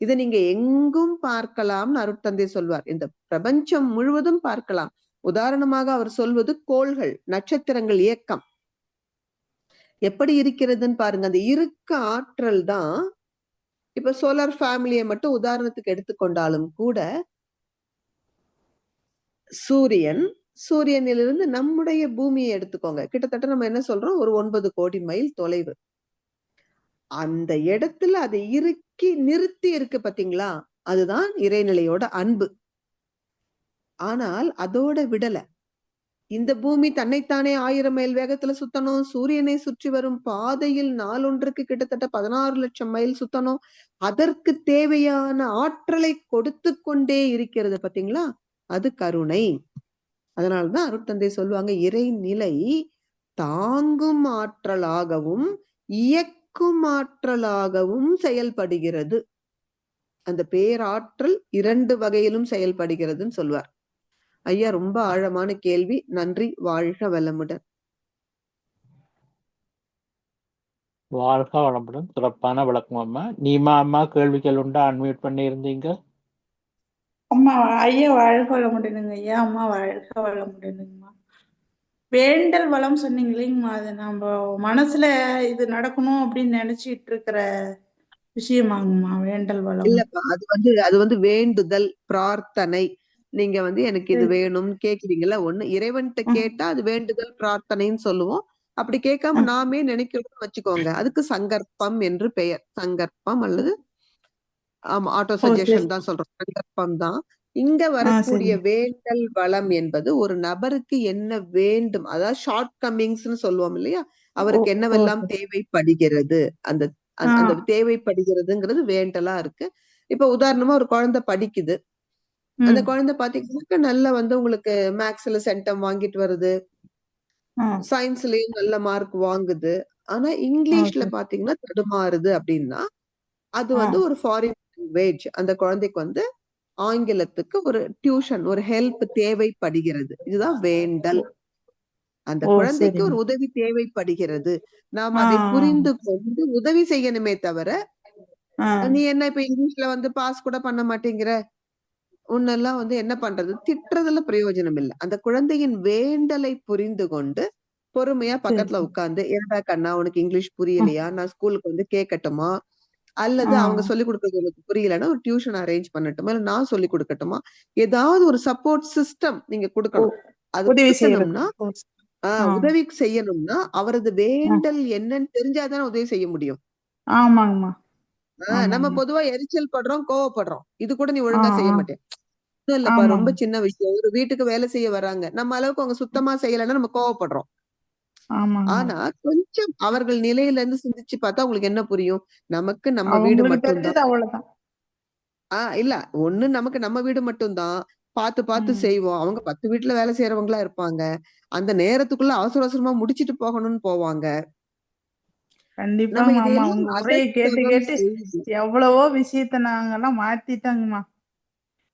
இதை நீங்க எங்கும் பார்க்கலாம்னு அருட்தந்தை சொல்வார். இந்த பிரபஞ்சம் முழுவதும் பார்க்கலாம். உதாரணமாக அவர் சொல்வது கோள்கள், நட்சத்திரங்கள் இயக்கம் எப்படி இருக்கிறதுன்னு பாருங்க. அந்த இருக்க ஆற்றல் தான். இப்ப சோலார் ஃபேமிலியை மட்டும் உதாரணத்துக்கு எடுத்துக்கொண்டாலும் கூட, சூரியனிலிருந்து நம்முடைய பூமியை எடுத்துக்கோங்க. கிட்டத்தட்ட நம்ம என்ன சொல்றோம், ஒரு 9 கோடி மைல் தொலைவு. அந்த இடத்துல அதை இறுக்கி நிறுத்தி இருக்கு பாத்தீங்களா, அதுதான் இறைநிலையோட அன்பு. ஆனால் அதோட விடல. இந்த பூமி தன்னைத்தானே 1000 மைல் வேகத்துல சுத்தணும், சூரியனை சுற்றி வரும் பாதையில் நாளொன்றுக்கு கிட்டத்தட்ட 16 லட்சம் மைல் சுத்தணும், அதற்கு தேவையான ஆற்றலை கொடுத்து கொண்டே இருக்கிறது பாத்தீங்களா, அது கருணை. அதனாலதான் அருட்தந்தை சொல்லுவாங்க, இறைநிலை தாங்கும் ஆற்றலாகவும் இயக்கும் ஆற்றலாகவும் செயல்படுகிறது. அந்த பேராற்றல் 2 வகையிலும் செயல்படுகிறதுன்னு சொல்லுவார். ஐயா, ரொம்ப ஆழமான கேள்வி. நன்றி. வாழ்க வளமுடன். வாழ்க வளமுடன். சிறப்பான விளக்கம் அம்மா. நீமா அம்மா, கேள்விகள் உண்டா? அன்மியூட் பண்ணி இருந்தீங்க. அம்மா ஐயா வாழ்க வளமுடனுங்க ஐயா. அம்மா வாழ்க வளமுடனுங்கம்மா. வேண்டல் வளம் சொன்னீங்க இல்லைங்கம்மா, அது நம்ம மனசுல இது நடக்கணும் அப்படின்னு நினைச்சிட்டு இருக்கிற விஷயமாங்கம்மா வேண்டல் வளம்? இல்லப்பா, அது வந்து வேண்டுதல், பிரார்த்தனை. நீங்க வந்து எனக்கு இது வேணும்னு கேக்குறீங்கல்ல, ஒண்ணு இறைவன்கிட்ட கேட்டா அது வேண்டுதல் பிரார்த்தனைன்னு சொல்லுவோம். அப்படி கேட்காம நாமே நினைக்கிறோம்னு வச்சுக்கோங்க, அதுக்கு சங்கற்பம் என்று பெயர். சங்கற்பம் அல்லது ஆமா, ஆட்டோ சஜஷன் தான் சொல்றோம். சங்கற்பம் தான். இங்க வரக்கூடிய வேண்டல் வளம் என்பது ஒரு நபருக்கு என்ன வேண்டும், அதாவது ஷார்ட் கம்மிங்ஸ்னு சொல்லுவோம் இல்லையா, அவருக்கு என்னவெல்லாம் தேவைப்படுகிறது, அந்த அந்த தேவைப்படுகிறதுங்கிறது வேண்டலா இருக்கு. இப்ப உதாரணமா ஒரு குழந்தை படிக்குது, அந்த குழந்தை பாத்தீங்கன்னா நல்லா வந்து உங்களுக்கு மேக்ஸ்ல சென்டம் வாங்கிட்டு வருது, சயின்ஸ்லயும் நல்ல மார்க் வாங்குது, ஆனா இங்கிலீஷ்ல பாத்தீங்கன்னா தடுமாறுது அப்படின்னா, அது வந்து ஒரு ஃபாரின் லாங்குவேஜ். அந்த குழந்தைக்கு வந்து ஆங்கிலத்துக்கு ஒரு டியூஷன், ஒரு ஹெல்ப் தேவைப்படுகிறது. இதுதான் வேண்டல். அந்த குழந்தைக்கு ஒரு உதவி தேவைப்படுகிறது. நாம் அதை புரிந்து கொண்டு உதவி செய்யணுமே தவிர, நீ என்ன இப்ப இங்கிலீஷ்ல வந்து பாஸ் கூட பண்ண மாட்டேங்கிற, உன்னெல்லாம் வந்து என்ன பண்றது, திட்டுறதுல பிரயோஜனம் இல்லை. அந்த குழந்தையின் வேண்டலை புரிந்து கொண்டு பொறுமையா பக்கத்துல உட்கார்ந்து, என்னடா கண்ணா உனக்கு இங்கிலீஷ் புரியலையா, நான் ஸ்கூலுக்கு வந்து கேட்கட்டுமா, அல்லது அவங்க சொல்லிக் கொடுக்கறது எனக்கு புரியலன்னா ஒரு டியூஷன் அரேஞ்ச் பண்ணட்டுமா, இல்ல நான் சொல்லிக் கொடுக்கட்டுமா, ஏதாவது ஒரு சப்போர்ட் சிஸ்டம் நீங்க கொடுக்கணும். அது கொடுக்கணும்னா உதவி செய்யணும்னா அவரது வேண்டல் என்னன்னு தெரிஞ்சாதானே உதவி செய்ய முடியும். ஆமாங்கம்மா. நம்ம பொதுவா எரிச்சல் படுறோம், கோவப்படுறோம், இது கூட நீ ஒழுங்கா செய்ய மாட்டேன். இல்லப்பா, ரொம்ப சின்ன விஷயம். ஒரு வீட்டுக்கு வேலை செய்ய வராங்க, நம்ம அளவுக்கு அவங்க சுத்தமா செய்யலைன்னா நம்ம கோவப்படுறோம். ஆனா கொஞ்சம் அவர்கள் நிலையில இருந்து சிந்திச்சு பார்த்தா உங்களுக்கு என்ன புரியும், நமக்கு நம்ம வீடு மட்டும்தான். அவ்வளவுதான். இல்ல, ஒண்ணு நமக்கு நம்ம வீடு மட்டும்தான், பார்த்து பார்த்து செய்வோம். அவங்க 10 வீட்டுல வேலை செய்யறவங்களா இருப்பாங்க, அந்த நேரத்துக்குள்ள அவசர அவசரமா முடிச்சிட்டு போகணும்னு போவாங்க. கண்டிப்பாங்க அம்மா, உங்க உரையை கேட்டு கேட்டு எவ்வளவோ விஷயத்த நாங்கெல்லாம் மாத்திட்டாங்கம்மா.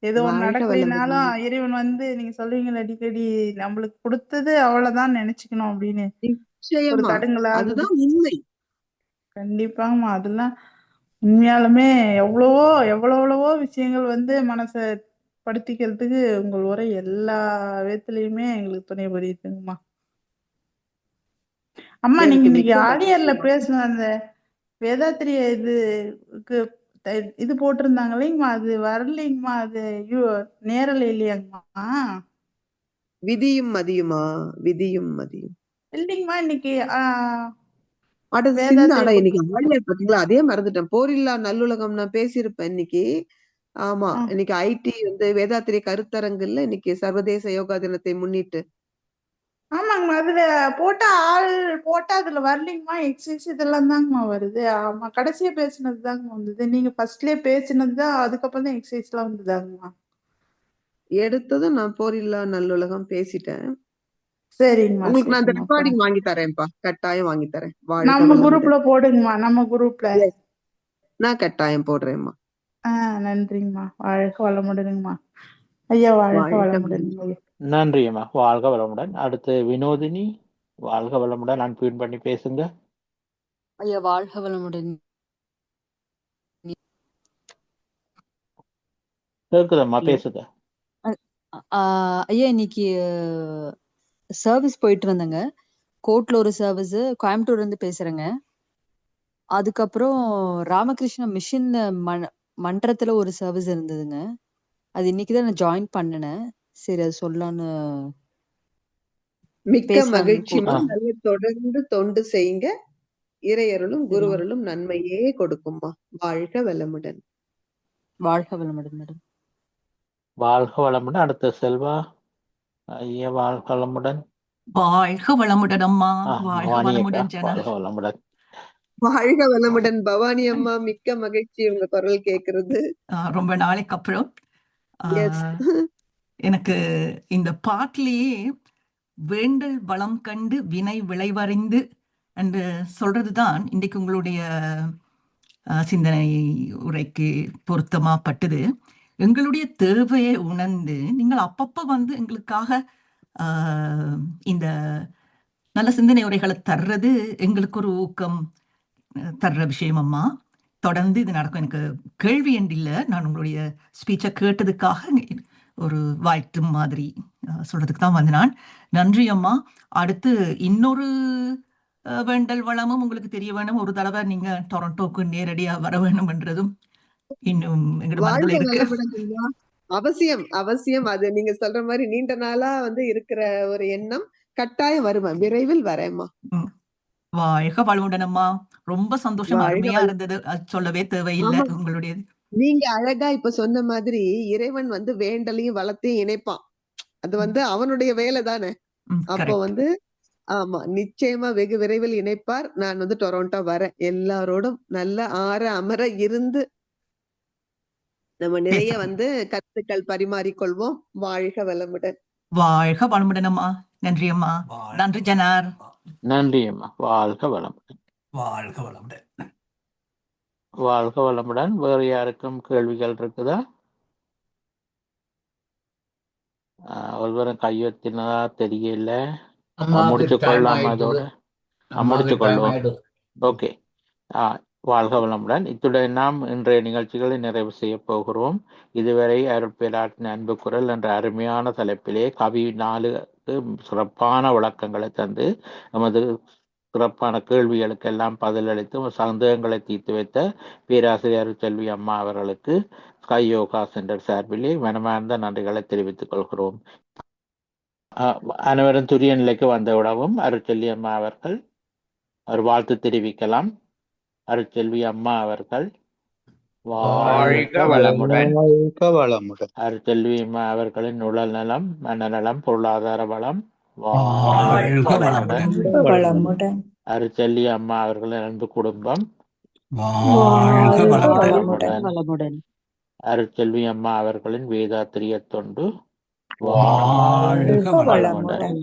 ஏதோ நடக்கலைனாலும் இறைவன் வந்து நீங்க சொல்லுவீங்க அடிக்கடி, நம்மளுக்கு கொடுத்தது அவ்வளவுதான் நினைச்சுக்கணும் அப்படின்னு. அதுதான் உண்மை. கண்டிப்பாங்கம்மா. அதெல்லாம் உண்மையாலுமே எவ்வளவோ விஷயங்கள் வந்து மனச படுத்திக்கிறதுக்கு உங்கள் உரை எல்லா விதத்துலயுமே எங்களுக்கு துணை புரியுதுங்கம்மா. அம்மா, நீங்க இன்னைக்கு ஆடியர்ல பேசுன அந்த வேதாத்திரிய இது போட்டிருந்தாங்க இல்லைங்கம்மா, அது வரலைங்கம்மா, அது நேரல இல்லையாங்கம்மா? விதியும் மதியுமா? விதியும் மதியும் இல்லைங்கம்மா, இன்னைக்கு இன்னைக்கு பாத்தீங்களா, அதே மறந்துட்டேன். போரில்லா நல்லுலகம் நான் பேசியிருப்பேன் இன்னைக்கு. ஆமா, இன்னைக்கு ஐடி வந்து வேதாத்திரிய கருத்தரங்குல இன்னைக்கு சர்வதேச யோகா தினத்தை முன்னிட்டு. ஆமாங்கம்மா, அதுல போட்டா அதுல வரலைங்கம்மா, எக்ஸசைஸ் இதெல்லாம் தாங்கம்மா வருது. ஆமா, கடைசியா பேசினது தாங்கம்மா வந்தது. நீங்க ஃபர்ஸ்ட்லயே பேசினதுதான், அதுக்கப்புறம் தான் எக்ஸசைஸ் எல்லாம் வந்ததாங்கம்மா. எடுத்ததும் நான் போரில்லா நல்லுலகம் பேசிட்டேன். சரிங்கம்மா, உங்களுக்கு நான் அந்த ரெக்கார்டிங் வாங்கி தரேன்ப்பா, கட்டாயம் வாங்கி தரேன். நம்ம குரூப்ல போடுங்கம்மா, நம்ம குரூப்ல நான் கட்டாயம் போடுறேன்மா. நன்றிங்கம்மா. வாழ்க வளமுடனுங்கம்மா ஐயா. வாழ்க வளமுடனுங்க. நன்றி அம்மா. வாழ்க வளமுடன். அடுத்து வினோதினி, வாழ்க வளமுடன். அன்பின் பண்ணி பேசுங்க. ஐயா வாழ்க வளமுடன். கேக்குதம்மா, பேசுங்க. ஐயா, இன்னைக்கு சர்வீஸ் போயிட்டு வந்தேங்க. கோர்ட்ல ஒரு சர்வீஸ், கோயம்புத்தூர்ல இருந்து பேசுறேங்க. அதுக்கப்புறம் ராமகிருஷ்ண மிஷன் மன்றத்துல ஒரு சர்வீஸ் இருந்ததுங்க. அது இன்னைக்குதான் நான் ஜாயின் பண்ணினேன். சரி, அது சொல்லலான்னு. மிக்க மகிழ்ச்சிமா. நல்ல தொடர்ந்து தொண்டு செய்யுங்க. இறையருளும் குருவருளும் நன்மையே கொடுக்கும்மா. வாழ்க வளமுடன். வாழ்க வளமுடன் மேடம். வாழ்க வளமுடன். அடுத்த செல்வா ஐயா வாழ்க வளமுடன். வாழ்க வளமுடன் அம்மா. வாழ்க பவானி அக்கா வளமுடன் ஜனா. வாழ்க வளமுடன். வாழ்க வளமுடன் பவானி அம்மா, மிக்க மகிழ்ச்சி உங்க குரல் கேக்குறது. ரொம்ப நாளைக்கு அப்புறம் Yes. எனக்கு இந்த பாட்டிலேயே வேண்டல் வளம் கண்டு வினை விளைவறிந்து என்று சொல்றதுதான் இன்றைக்கு உங்களுடைய சிந்தனை உரைக்கு பொருத்தமா பட்டது. எங்களுடைய தேவையை உணர்ந்து நீங்கள் அப்பப்ப வந்து எங்களுக்காக இந்த நல்ல சிந்தனை உரைகளை தர்றது எங்களுக்கு ஒரு ஊக்கம் தர்ற விஷயம் அம்மா. தொடர்ந்து இது நடக்கும். எனக்கு கேள்வி என்று இல்லை, நான் உங்களுடைய ஸ்பீச்சை கேட்டதுக்காக ஒரு வாழ்த்து மாதிரி சொல்றதுக்கு தான் வந்து நான். நன்றி அம்மா. அடுத்து இன்னொரு வேண்டல் வளமும் உங்களுக்கு தெரிய வேணும். ஒரு தடவை நீங்க டொரண்டோக்கு நேரடியா வர வேணும் என்றதும் இன்னும் எங்களோட மனதில் இருக்கு. அவசியம் அவசியம். அது நீங்க சொல்ற மாதிரி நீண்ட நாளா வந்து இருக்கிற ஒரு எண்ணம். கட்டாயம் வருவேன், விரைவில் வரேம்மா. வாழ்க வளமுடன் அம்மா. ரொம்ப சந்தோஷம், அருமையா இருந்தது. அது சொல்லவே தேவையில்லை. உங்களுடைய நீங்க அழகா இப்ப சொன்ன மாதிரி இறைவன் வந்து வேண்டலையும் வளத்தையும் இணைப்பான். அது வந்து அவனுடைய வேலை தானே. அப்போ வந்து ஆமா, நிச்சயமா வெகு விரைவில் இணைப்பார். நான் வந்து டொரண்டோ வரேன். எல்லாரோடும் நல்ல ஆற அமர இருந்து நம்ம நிறைய வந்து கருத்துக்கள் பரிமாறிக்கொள்வோம். வாழ்க வளமுடன். வாழ்க வளமுடன் அம்மா. நன்றி அம்மா. நன்றி ஜனார். நன்றி அம்மா. வாழ்க வளமுடன். வாழ்க வளமுடன். வாழ்க வளமுடன். வேறு யாருக்கும் கேள்விகள் இருக்குதா? ஒருவரும் கையெழுத்தினதா தெரியல. முடிச்சு கொள்ளலாம். அதோட முடிச்சு கொள்வோம். ஓகே. வாழ்க வளமுடன். இத்துடன் நாம் இன்றைய நிகழ்ச்சிகளை நிறைவு செய்ய போகிறோம். இதுவரை அருட்பேராற்றின் அன்பு குரல் என்ற அருமையான தலைப்பிலே கவி 4க்கு சிறப்பான விளக்கங்களை தந்து நமது சிறப்பான கேள்விகளுக்கு எல்லாம் பதிலளித்து சந்தேகங்களை தீர்த்து வைத்த பேராசிரியர் செல்வி அம்மா அவர்களுக்கு ஸ்கை யோகா சென்டர் சார்பிலே மனமார்ந்த நன்றிகளை தெரிவித்துக் கொள்கிறோம். அனைவரும் துரிய நிலைக்கு வந்தவுடவும் அருட்செல்வி அம்மா அவர்கள் ஒரு வாழ்த்து தெரிவிக்கலாம். அருட்செல்வி அம்மா அவர்கள் வாழ்க வளமுடன். அருட்செல்வி அம்மா அவர்களின் உடல் நலம், மனநலம், பொருளாதார வளம் வாழ்க வளமுடன். அருட்செல்வி அம்மா அவர்களின் அன்பு குடும்பம் வாழ்க வளமுடன். அருட்செல்வி அம்மா அவர்களின் வேதாத்திரிய தொண்டு வாழ்க வளமுடன்.